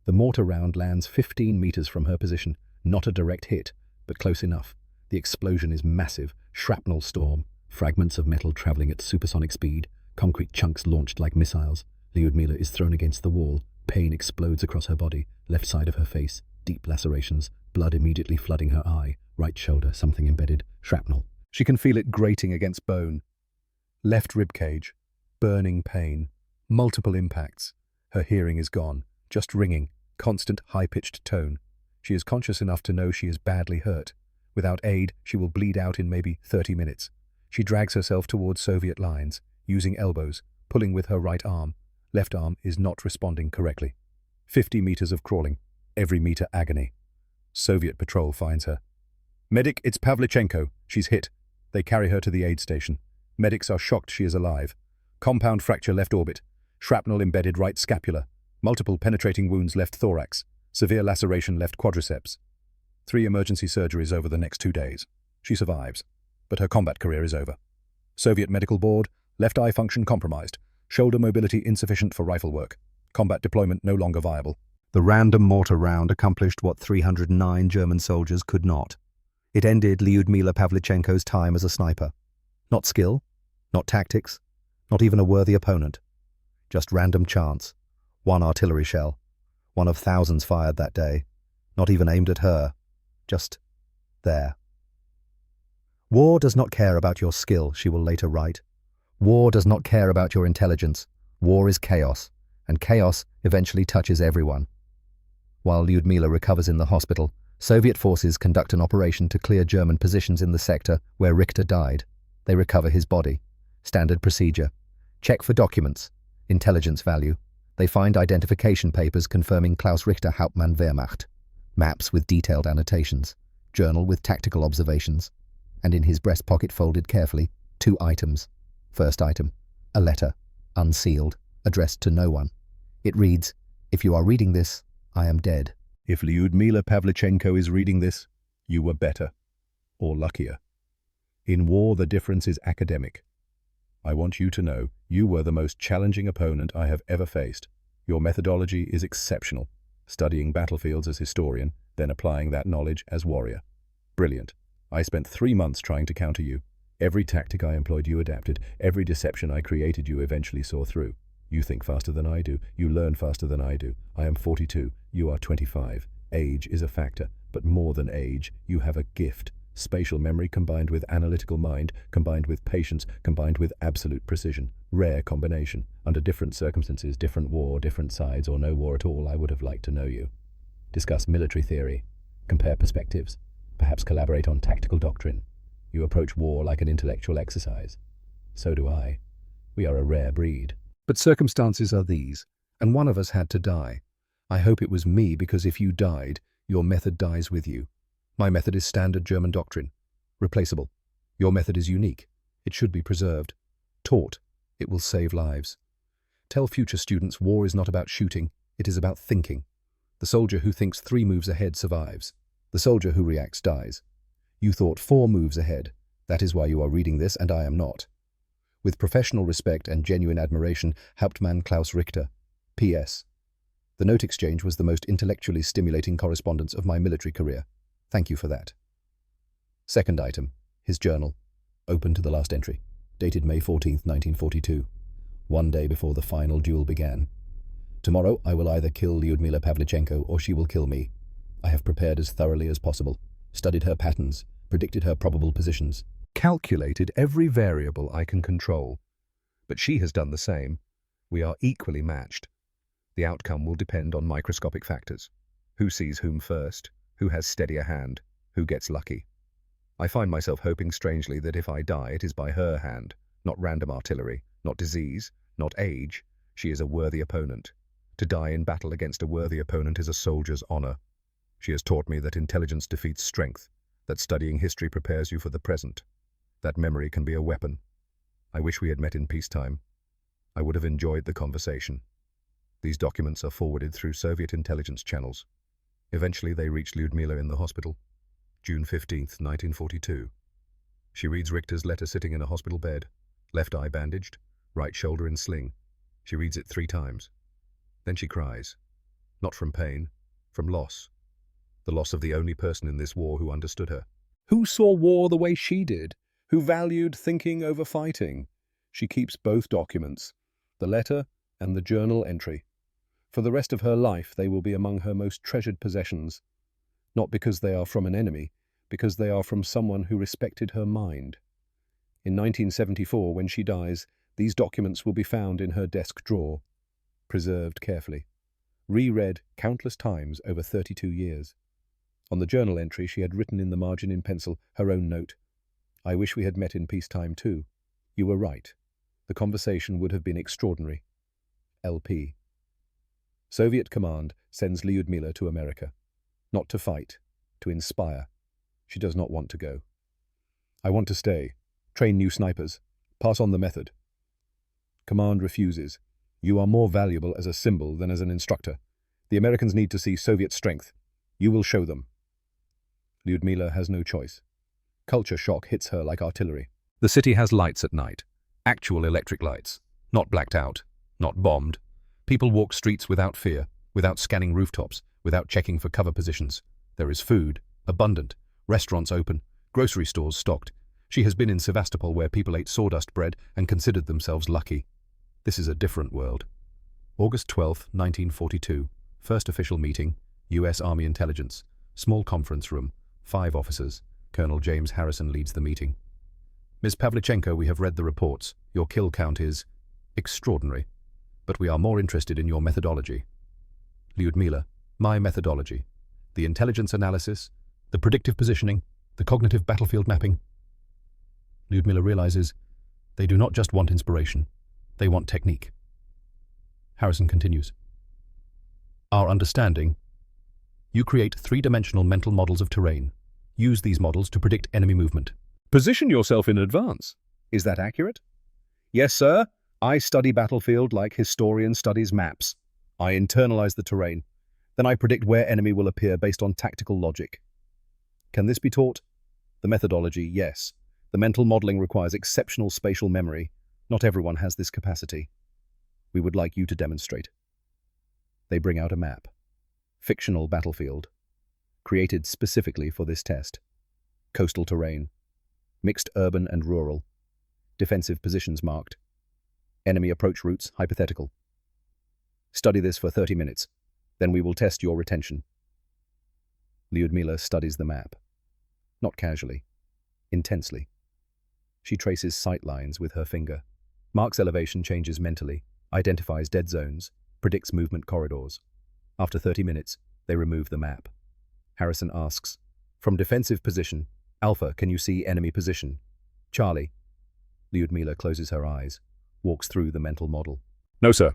The mortar round lands 15 meters from her position. Not a direct hit, but close enough. The explosion is massive. Shrapnel storm. Fragments of metal traveling at supersonic speed. Concrete chunks launched like missiles. Lyudmila is thrown against the wall. Pain explodes across her body. Left side of her face. Deep lacerations. Blood immediately flooding her eye. Right shoulder, something embedded. Shrapnel. She can feel it grating against bone. Left rib cage. Burning pain. Multiple impacts. Her hearing is gone. Just ringing. Constant high-pitched tone. She is conscious enough to know she is badly hurt. Without aid, she will bleed out in maybe 30 minutes. She drags herself towards Soviet lines, using elbows, pulling with her right arm. Left arm is not responding correctly. 50 meters of crawling. Every meter agony. Soviet patrol finds her. Medic, it's Pavlichenko. She's hit. They carry her to the aid station. Medics are shocked she is alive. Compound fracture left orbit. Shrapnel embedded right scapula. Multiple penetrating wounds left thorax. Severe laceration left quadriceps. 3 emergency surgeries over the next 2 days. She survives, but her combat career is over. Soviet medical board, left eye function compromised. Shoulder mobility insufficient for rifle work. Combat deployment no longer viable. The random mortar round accomplished what 309 German soldiers could not. It ended Lyudmila Pavlichenko's time as a sniper. Not skill, not tactics, not even a worthy opponent. Just random chance. 1 artillery shell. One of thousands fired that day. Not even aimed at her. Just there. War does not care about your skill, she will later write. War does not care about your intelligence. War is chaos, and chaos eventually touches everyone. While Lyudmila recovers in the hospital, Soviet forces conduct an operation to clear German positions in the sector where Richter died. They recover his body. Standard procedure. Check for documents. Intelligence value. They find identification papers confirming Klaus Richter Hauptmann Wehrmacht. Maps with detailed annotations. Journal with tactical observations. And in his breast pocket folded carefully, 2 items. First item, a letter, unsealed, addressed to no one. It reads, "If you are reading this, I am dead." If Lyudmila Pavlichenko is reading this, you were better. Or luckier. In war, the difference is academic. I want you to know you were the most challenging opponent I have ever faced. Your methodology is exceptional. Studying battlefields as historian, then applying that knowledge as warrior. Brilliant. I spent 3 months trying to counter you. Every tactic I employed you adapted. Every deception I created you eventually saw through. You think faster than I do. You learn faster than I do. I am 42. You are 25. Age is a factor, but more than age, you have a gift. Spatial memory combined with analytical mind, combined with patience, combined with absolute precision. Rare combination. Under different circumstances, different war, different sides, or no war at all, I would have liked to know you. Discuss military theory. Compare perspectives. Perhaps collaborate on tactical doctrine. You approach war like an intellectual exercise. So do I. We are a rare breed. But circumstances are these, and one of us had to die. I hope it was me, because if you died, your method dies with you. My method is standard German doctrine. Replaceable. Your method is unique. It should be preserved. Taught. It will save lives. Tell future students war is not about shooting. It is about thinking. The soldier who thinks 3 moves ahead survives. The soldier who reacts dies. You thought 4 moves ahead. That is why you are reading this, and I am not. With professional respect and genuine admiration, Hauptmann Klaus Richter. P.S. The note exchange was the most intellectually stimulating correspondence of my military career. Thank you for that. Second item, his journal, open to the last entry, dated May 14th, 1942, one day before the final duel began. Tomorrow I will either kill Lyudmila Pavlichenko or she will kill me. I have prepared as thoroughly as possible, studied her patterns, predicted her probable positions. Calculated every variable I can control. But she has done the same. We are equally matched. The outcome will depend on microscopic factors. Who sees whom first? Who has steadier hand? Who gets lucky? I find myself hoping strangely that if I die, it is by her hand, not random artillery, not disease, not age. She is a worthy opponent. To die in battle against a worthy opponent is a soldier's honor. She has taught me that intelligence defeats strength, that studying history prepares you for the present, that memory can be a weapon. I wish we had met in peacetime. I would have enjoyed the conversation. These documents are forwarded through Soviet intelligence channels. Eventually they reach Lyudmila in the hospital. June 15th, 1942. She reads Richter's letter sitting in a hospital bed, left eye bandaged, right shoulder in sling. She reads it 3 times. Then she cries. Not from pain, from loss. The loss of the only person in this war who understood her. Who saw war the way she did? Who valued thinking over fighting? She keeps both documents, the letter and the journal entry. For the rest of her life they will be among her most treasured possessions, not because they are from an enemy, because they are from someone who respected her mind. In 1974, when she dies, these documents will be found in her desk drawer, preserved carefully, reread countless times over 32 years. On the journal entry she had written in the margin in pencil her own note. I wish we had met in peacetime too. You were right. The conversation would have been extraordinary. LP. Soviet command sends Lyudmila to America. Not to fight, to inspire. She does not want to go. I want to stay, train new snipers, pass on the method. Command refuses. You are more valuable as a symbol than as an instructor. The Americans need to see Soviet strength. You will show them. Lyudmila has no choice. Culture shock hits her like artillery. The city has lights at night. Actual electric lights. Not blacked out. Not bombed. People walk streets without fear, without scanning rooftops, without checking for cover positions. There is food, abundant, restaurants open, grocery stores stocked. She has been in Sevastopol where people ate sawdust bread and considered themselves lucky. This is a different world. August 12, 1942. First official meeting, U.S. Army Intelligence. Small conference room, 5 officers. Colonel James Harrison leads the meeting. Ms. Pavlichenko, we have read the reports. Your kill count is extraordinary. But we are more interested in your methodology. Lyudmila, my methodology. The intelligence analysis, the predictive positioning, the cognitive battlefield mapping. Lyudmila realizes they do not just want inspiration, they want technique. Harrison continues. Our understanding. You create 3-dimensional mental models of terrain. Use these models to predict enemy movement. Position yourself in advance. Is that accurate? Yes, sir. I study battlefield like historian studies maps. I internalize the terrain. Then I predict where enemy will appear based on tactical logic. Can this be taught? The methodology, yes. The mental modeling requires exceptional spatial memory. Not everyone has this capacity. We would like you to demonstrate. They bring out a map. Fictional battlefield. Created specifically for this test. Coastal terrain. Mixed urban and rural. Defensive positions marked. Enemy approach routes hypothetical. Study this for 30 minutes. Then we will test your retention. Lyudmila studies the map. Not casually. Intensely. She traces sight lines with her finger. Marks elevation changes mentally. Identifies dead zones. Predicts movement corridors. After 30 minutes, they remove the map. Harrison asks, from defensive position, Alpha, can you see enemy position? Charlie. Lyudmila closes her eyes, walks through the mental model. No, sir.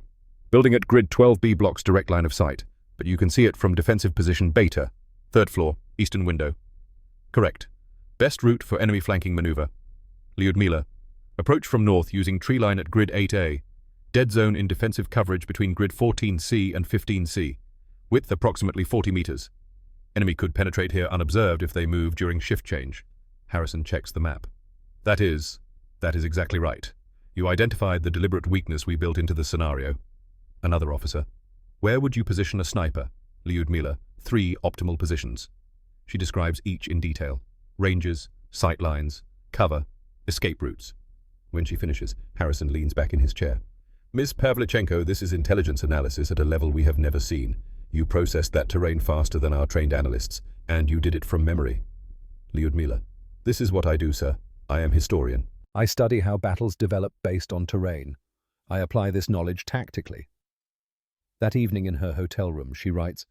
Building at grid 12B blocks direct line of sight, but you can see it from defensive position Beta, 3rd floor, eastern window. Correct. Best route for enemy flanking maneuver. Lyudmila. Approach from north using tree line at grid 8A. Dead zone in defensive coverage between grid 14C and 15C. Width approximately 40 meters. Enemy could penetrate here unobserved if they move during shift change. Harrison checks the map. That is exactly right. You identified the deliberate weakness we built into the scenario. Another officer. Where would you position a sniper? Lyudmila. 3 optimal positions. She describes each in detail. Ranges, sightlines, cover, escape routes. When she finishes, Harrison leans back in his chair. Ms. Pavlichenko, this is intelligence analysis at a level we have never seen. You processed that terrain faster than our trained analysts, and you did it from memory. Lyudmila, this is what I do, sir. I am historian. I study how battles develop based on terrain. I apply this knowledge tactically. That evening in her hotel room, she writes,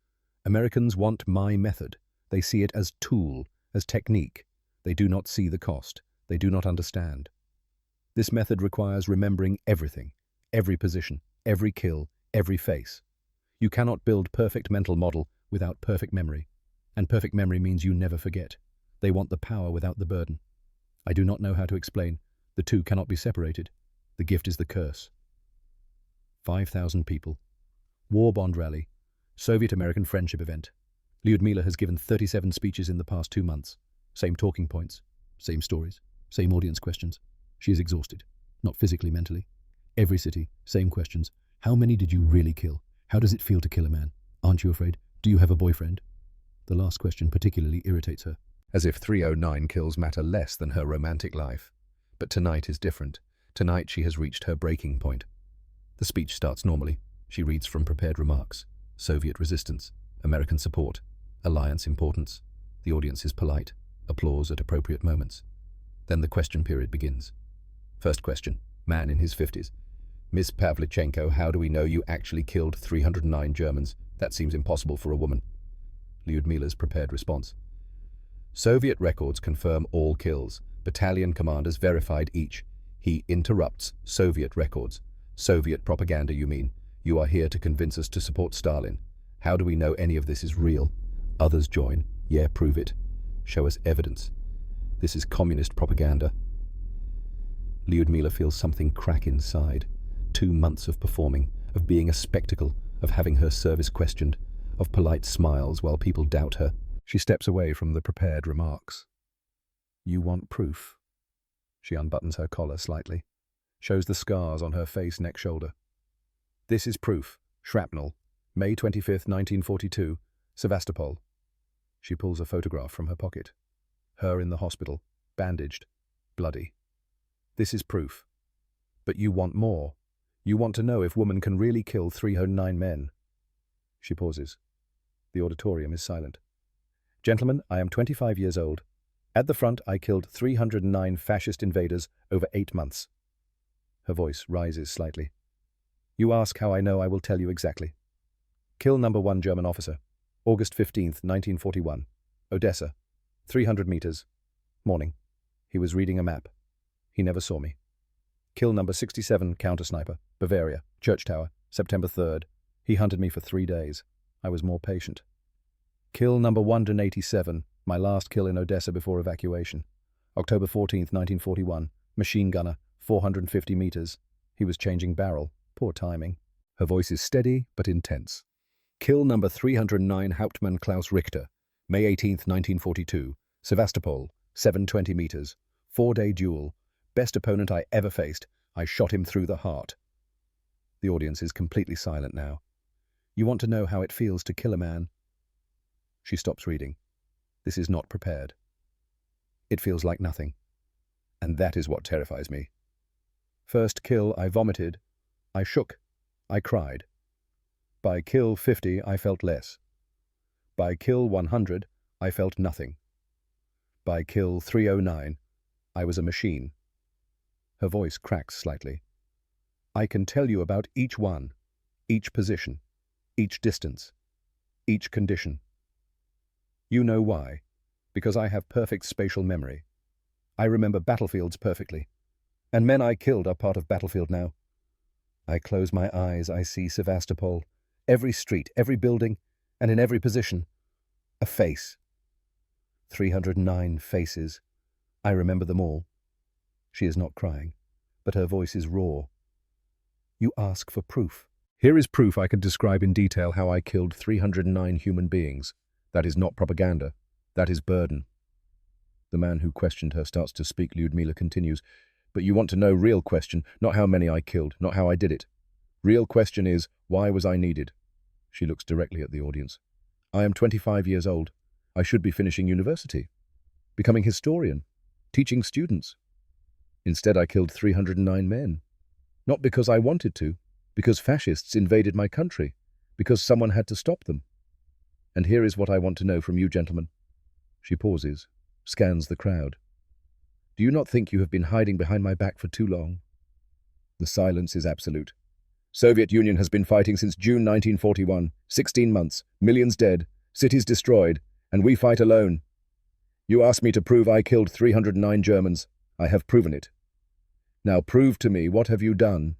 Americans want my method. They see it as tool, as technique. They do not see the cost. They do not understand. This method requires remembering everything, every position, every kill, every face. You cannot build perfect mental model without perfect memory. And perfect memory means you never forget. They want the power without the burden. I do not know how to explain. The two cannot be separated. The gift is the curse. 5,000 people. War bond rally. Soviet-American friendship event. Lyudmila has given 37 speeches in the past 2 months. Same talking points, same stories, same audience questions. She is exhausted, not physically, mentally. Every city, same questions. How many did you really kill? How does it feel to kill a man? Aren't you afraid? Do you have a boyfriend? The last question particularly irritates her. As if 309 kills matter less than her romantic life. But tonight is different. Tonight she has reached her breaking point. The speech starts normally. She reads from prepared remarks. Soviet resistance, American support, alliance importance. The audience is polite. Applause at appropriate moments. Then the question period begins. First question, man in his 50s. Miss Pavlichenko, how do we know you actually killed 309 Germans? That seems impossible for a woman. Lyudmila's prepared response. Soviet records confirm all kills. Battalion commanders verified each. He interrupts Soviet records. Soviet propaganda, you mean? You are here to convince us to support Stalin. How do we know any of this is real? Others join. Yeah, prove it. Show us evidence. This is communist propaganda. Lyudmila feels something crack inside. 2 months of performing, of being a spectacle, of having her service questioned, of polite smiles while people doubt her. She steps away from the prepared remarks. You want proof? She unbuttons her collar slightly, shows the scars on her face, neck, shoulder. This is proof. Shrapnel. May 25th, 1942. Sevastopol. She pulls a photograph from her pocket. Her in the hospital, bandaged, bloody. This is proof. But you want more. You want to know if woman can really kill 309 men. She pauses. The auditorium is silent. Gentlemen, I am 25 years old. At the front, I killed 309 fascist invaders over 8 months. Her voice rises slightly. You ask how I know, I will tell you exactly. Kill number 1 German officer. August 15th, 1941. Odessa. 300 meters. Morning. He was reading a map. He never saw me. Kill number 67 counter-sniper. Bavaria. Church Tower. September 3rd. He hunted me for 3 days. I was more patient. Kill number 187. My last kill in Odessa before evacuation. October 14th, 1941. Machine gunner. 450 meters. He was changing barrel. Poor timing. Her voice is steady but intense. Kill number 309 Hauptmann Klaus Richter, May 18th, 1942, Sevastopol, 720 meters, 4-day duel, best opponent I ever faced, I shot him through the heart. The audience is completely silent now. You want to know how it feels to kill a man? She stops reading. This is not prepared. It feels like nothing. And that is what terrifies me. First kill, I vomited, I shook, I cried. By kill 50, I felt less. By kill 100, I felt nothing. By kill 309, I was a machine. Her voice cracks slightly. I can tell you about each one, each position, each distance, each condition. You know why? Because I have perfect spatial memory. I remember battlefields perfectly. And men I killed are part of battlefield now. I close my eyes, I see Sevastopol. Every street, every building, and in every position, a face. 309 faces. I remember them all. She is not crying, but her voice is raw. You ask for proof. Here is proof I can describe in detail how I killed 309 human beings. That is not propaganda. That is burden. The man who questioned her starts to speak. Lyudmila continues, but you want to know real question, not how many I killed, not how I did it. Real question is, why was I needed? She looks directly at the audience. I am 25 years old. I should be finishing university, becoming historian. teaching students. Instead, I killed 309 men. Not because I wanted to, because fascists invaded my country, because someone had to stop them. And here is what I want to know from you, gentlemen. She pauses, scans the crowd. Do you not think you have been hiding behind my back for too long? The silence is absolute. Soviet Union has been fighting since June 1941, 16 months, millions dead, cities destroyed, and we fight alone. You asked me to prove I killed 309 Germans. I have proven it. Now prove to me, what have you done?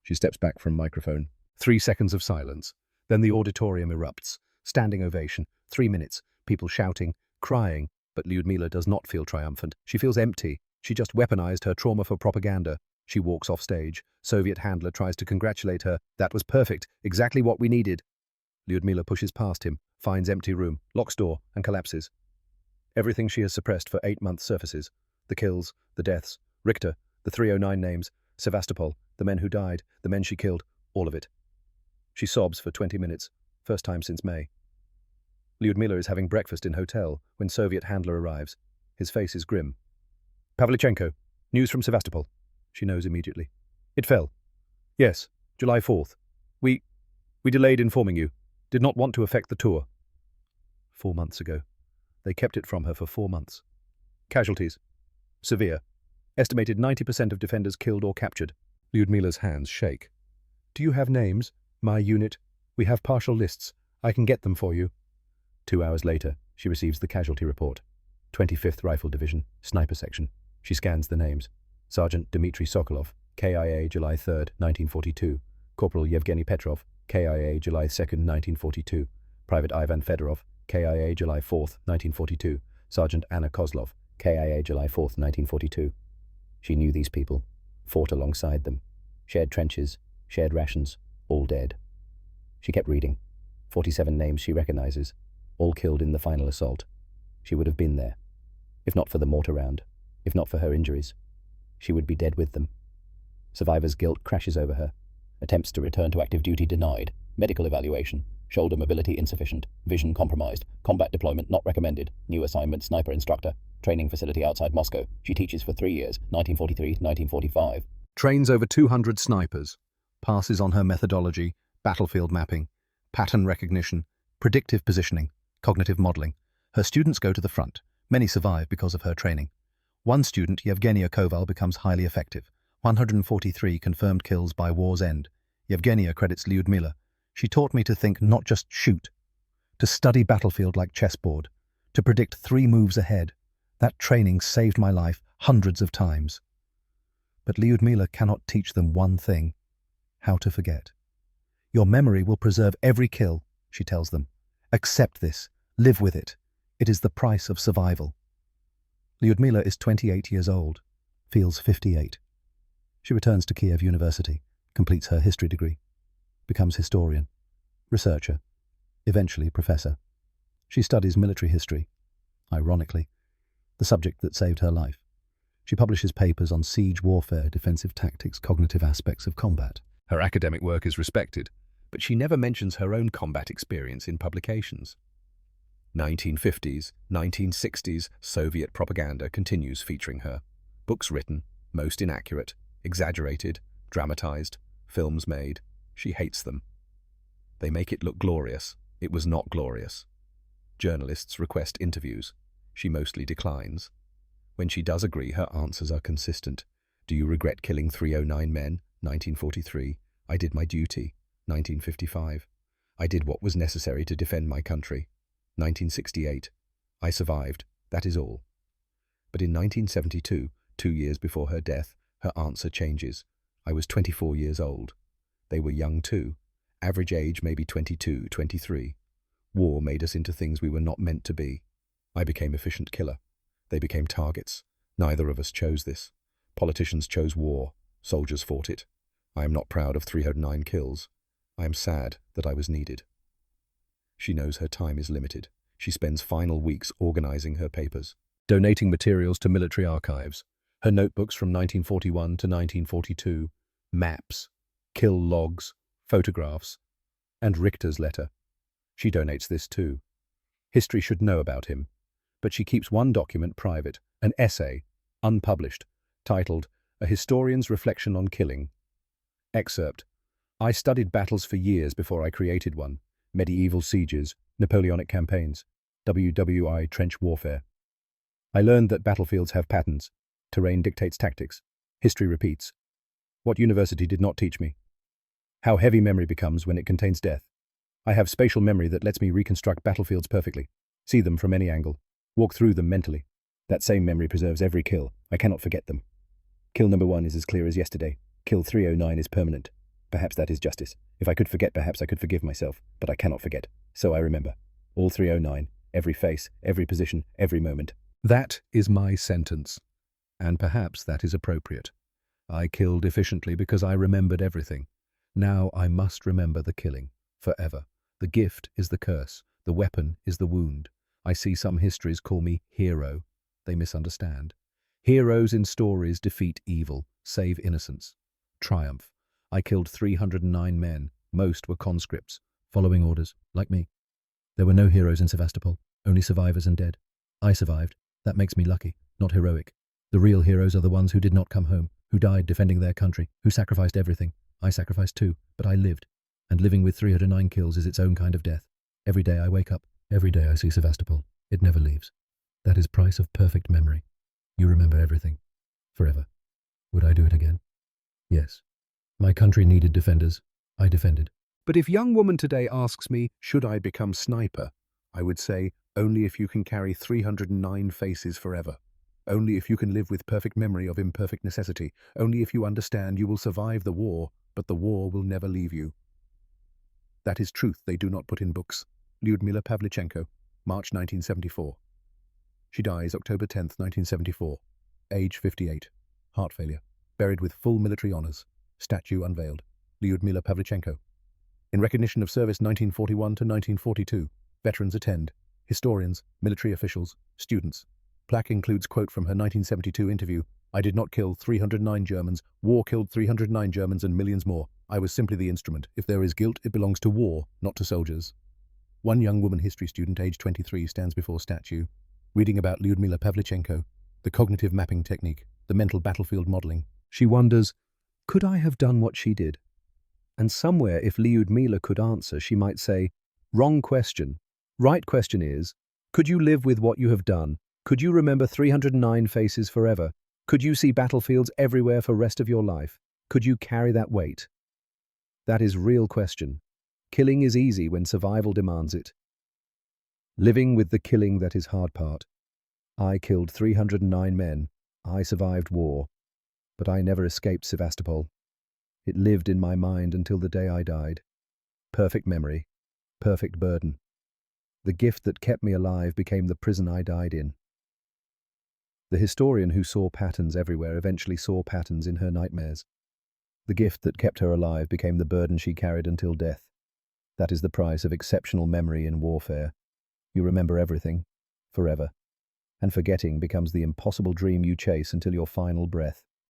She steps back from microphone. 3 seconds of silence. Then the auditorium erupts. Standing ovation. 3 minutes. People shouting, crying. But Lyudmila does not feel triumphant. She feels empty. She just weaponized her trauma for propaganda. She walks off stage. Soviet handler tries to congratulate her. That was perfect. Exactly what we needed. Lyudmila pushes past him, finds empty room, locks door, and collapses. Everything she has suppressed for 8 months surfaces. The kills, the deaths, Richter, the 309 names, Sevastopol, the men who died, the men she killed, all of it. She sobs for 20 minutes, first time since May. Lyudmila is having breakfast in hotel when Soviet handler arrives. His face is grim. Pavlichenko, news from Sevastopol. She knows immediately. It fell. Yes, July 4th. We delayed informing you. Did not want to affect the tour. 4 months ago. They kept it from her for 4 months. Casualties. Severe. Estimated 90% of defenders killed or captured. Lyudmila's hands shake. Do you have names? My unit. We have partial lists. I can get them for you. 2 hours later, she receives the casualty report. 25th Rifle Division, Sniper Section. She scans the names. Sergeant Dmitry Sokolov, KIA July 3rd, 1942. Corporal Yevgeny Petrov, KIA July 2nd, 1942. Private Ivan Fedorov, KIA July 4th, 1942. Sergeant Anna Kozlov, KIA July 4th, 1942. She knew these people, fought alongside them, shared trenches, shared rations, all dead. She kept reading. 47 names she recognizes, all killed in the final assault. She would have been there. If not for the mortar round, if not for her injuries, she would be dead with them. Survivor's guilt crashes over her. Attempts to return to active duty denied. Medical evaluation. Shoulder mobility insufficient. Vision compromised. Combat deployment not recommended. New assignment sniper instructor. Training facility outside Moscow. She teaches for 3 years, 1943 to 1945. Trains over 200 snipers. Passes on her methodology, battlefield mapping, pattern recognition, predictive positioning, cognitive modeling. Her students go to the front. Many survive because of her training. One student, Yevgenia Koval, becomes highly effective. 143 confirmed kills by war's end. Yevgenia credits Lyudmila. She taught me to think, not just shoot. To study battlefield like chessboard. To predict 3 moves ahead. That training saved my life hundreds of times. But Lyudmila cannot teach them one thing. How to forget. Your memory will preserve every kill, she tells them. Accept this. Live with it. It is the price of survival. Lyudmila is 28 years old, feels 58. She returns to Kiev University, completes her history degree, becomes historian, researcher, eventually professor. She studies military history, ironically, the subject that saved her life. She publishes papers on siege warfare, defensive tactics, cognitive aspects of combat. Her academic work is respected, but she never mentions her own combat experience in publications. 1950s, 1960s Soviet propaganda continues featuring her. Books written, most inaccurate, exaggerated, dramatized, films made. She hates them. They make it look glorious. It was not glorious. Journalists request interviews. She mostly declines. When she does agree, her answers are consistent. Do you regret killing 309 men? 1943. I did my duty. 1955. I did what was necessary to defend my country. 1968. I survived. That is all. But in 1972, 2 years before her death, her answer changes. I was 24 years old. They were young too. Average age maybe 22, 23. War made us into things we were not meant to be. I became efficient killer. They became targets. Neither of us chose this. Politicians chose war. Soldiers fought it. I am not proud of 309 kills. I am sad that I was needed. She knows her time is limited. She spends final weeks organizing her papers, donating materials to military archives, her notebooks from 1941 to 1942, maps, kill logs, photographs, and Richter's letter. She donates this too. History should know about him, but she keeps one document private, an essay unpublished, titled A Historian's Reflection on Killing. Excerpt. I studied battles for years before I created one. Medieval sieges, Napoleonic campaigns, WW2 trench warfare. I learned that battlefields have patterns. Terrain dictates tactics. History repeats. What university did not teach me? How heavy memory becomes when it contains death. I have spatial memory that lets me reconstruct battlefields perfectly, see them from any angle, walk through them mentally. That same memory preserves every kill. I cannot forget them. Kill number 1 is as clear as yesterday. Kill 309 is permanent. Perhaps that is justice. If I could forget, perhaps I could forgive myself, but I cannot forget. So I remember. All 309, every face, every position, every moment. That is my sentence. And perhaps that is appropriate. I killed efficiently because I remembered everything. Now I must remember the killing, forever. The gift is the curse. The weapon is the wound. I see some histories call me hero. They misunderstand. Heroes in stories defeat evil, save innocence. Triumph. I killed 309 men. Most were conscripts, following orders, like me. There were no heroes in Sevastopol, only survivors and dead. I survived. That makes me lucky, not heroic. The real heroes are the ones who did not come home, who died defending their country, who sacrificed everything. I sacrificed too, but I lived. And living with 309 kills is its own kind of death. Every day I wake up. Every day I see Sevastopol. It never leaves. That is price of perfect memory. You remember everything. Forever. Would I do it again? Yes. My country needed defenders. I defended. But if young woman today asks me, should I become sniper? I would say, only if you can carry 309 faces forever. Only if you can live with perfect memory of imperfect necessity. Only if you understand you will survive the war, but the war will never leave you. That is truth they do not put in books. Lyudmila Pavlichenko, March 1974. She dies October 10, 1974. Age 58. Heart failure. Buried with full military honors. Statue unveiled. Lyudmila Pavlichenko. In recognition of service 1941 to 1942. Veterans attend. Historians, military officials, students. Plaque includes quote from her 1972 interview, I did not kill 309 Germans. War killed 309 Germans and millions more. I was simply the instrument. If there is guilt, it belongs to war, not to soldiers. One young woman history student, age 23, stands before statue, reading about Lyudmila Pavlichenko, the cognitive mapping technique, the mental battlefield modeling. She wonders, could I have done what she did? And somewhere, if Lyudmila could answer, she might say, wrong question. Right question is, could you live with what you have done? Could you remember 309 faces forever? Could you see battlefields everywhere for rest of your life? Could you carry that weight? That is real question. Killing is easy when survival demands it. Living with the killing that is hard part. I killed 309 men. I survived war. But I never escaped Sevastopol. It lived in my mind until the day I died. Perfect memory. Perfect burden. The gift that kept me alive became the prison I died in. The historian who saw patterns everywhere eventually saw patterns in her nightmares. The gift that kept her alive became the burden she carried until death. That is the price of exceptional memory in warfare. You remember everything, forever. And forgetting becomes the impossible dream you chase until your final breath.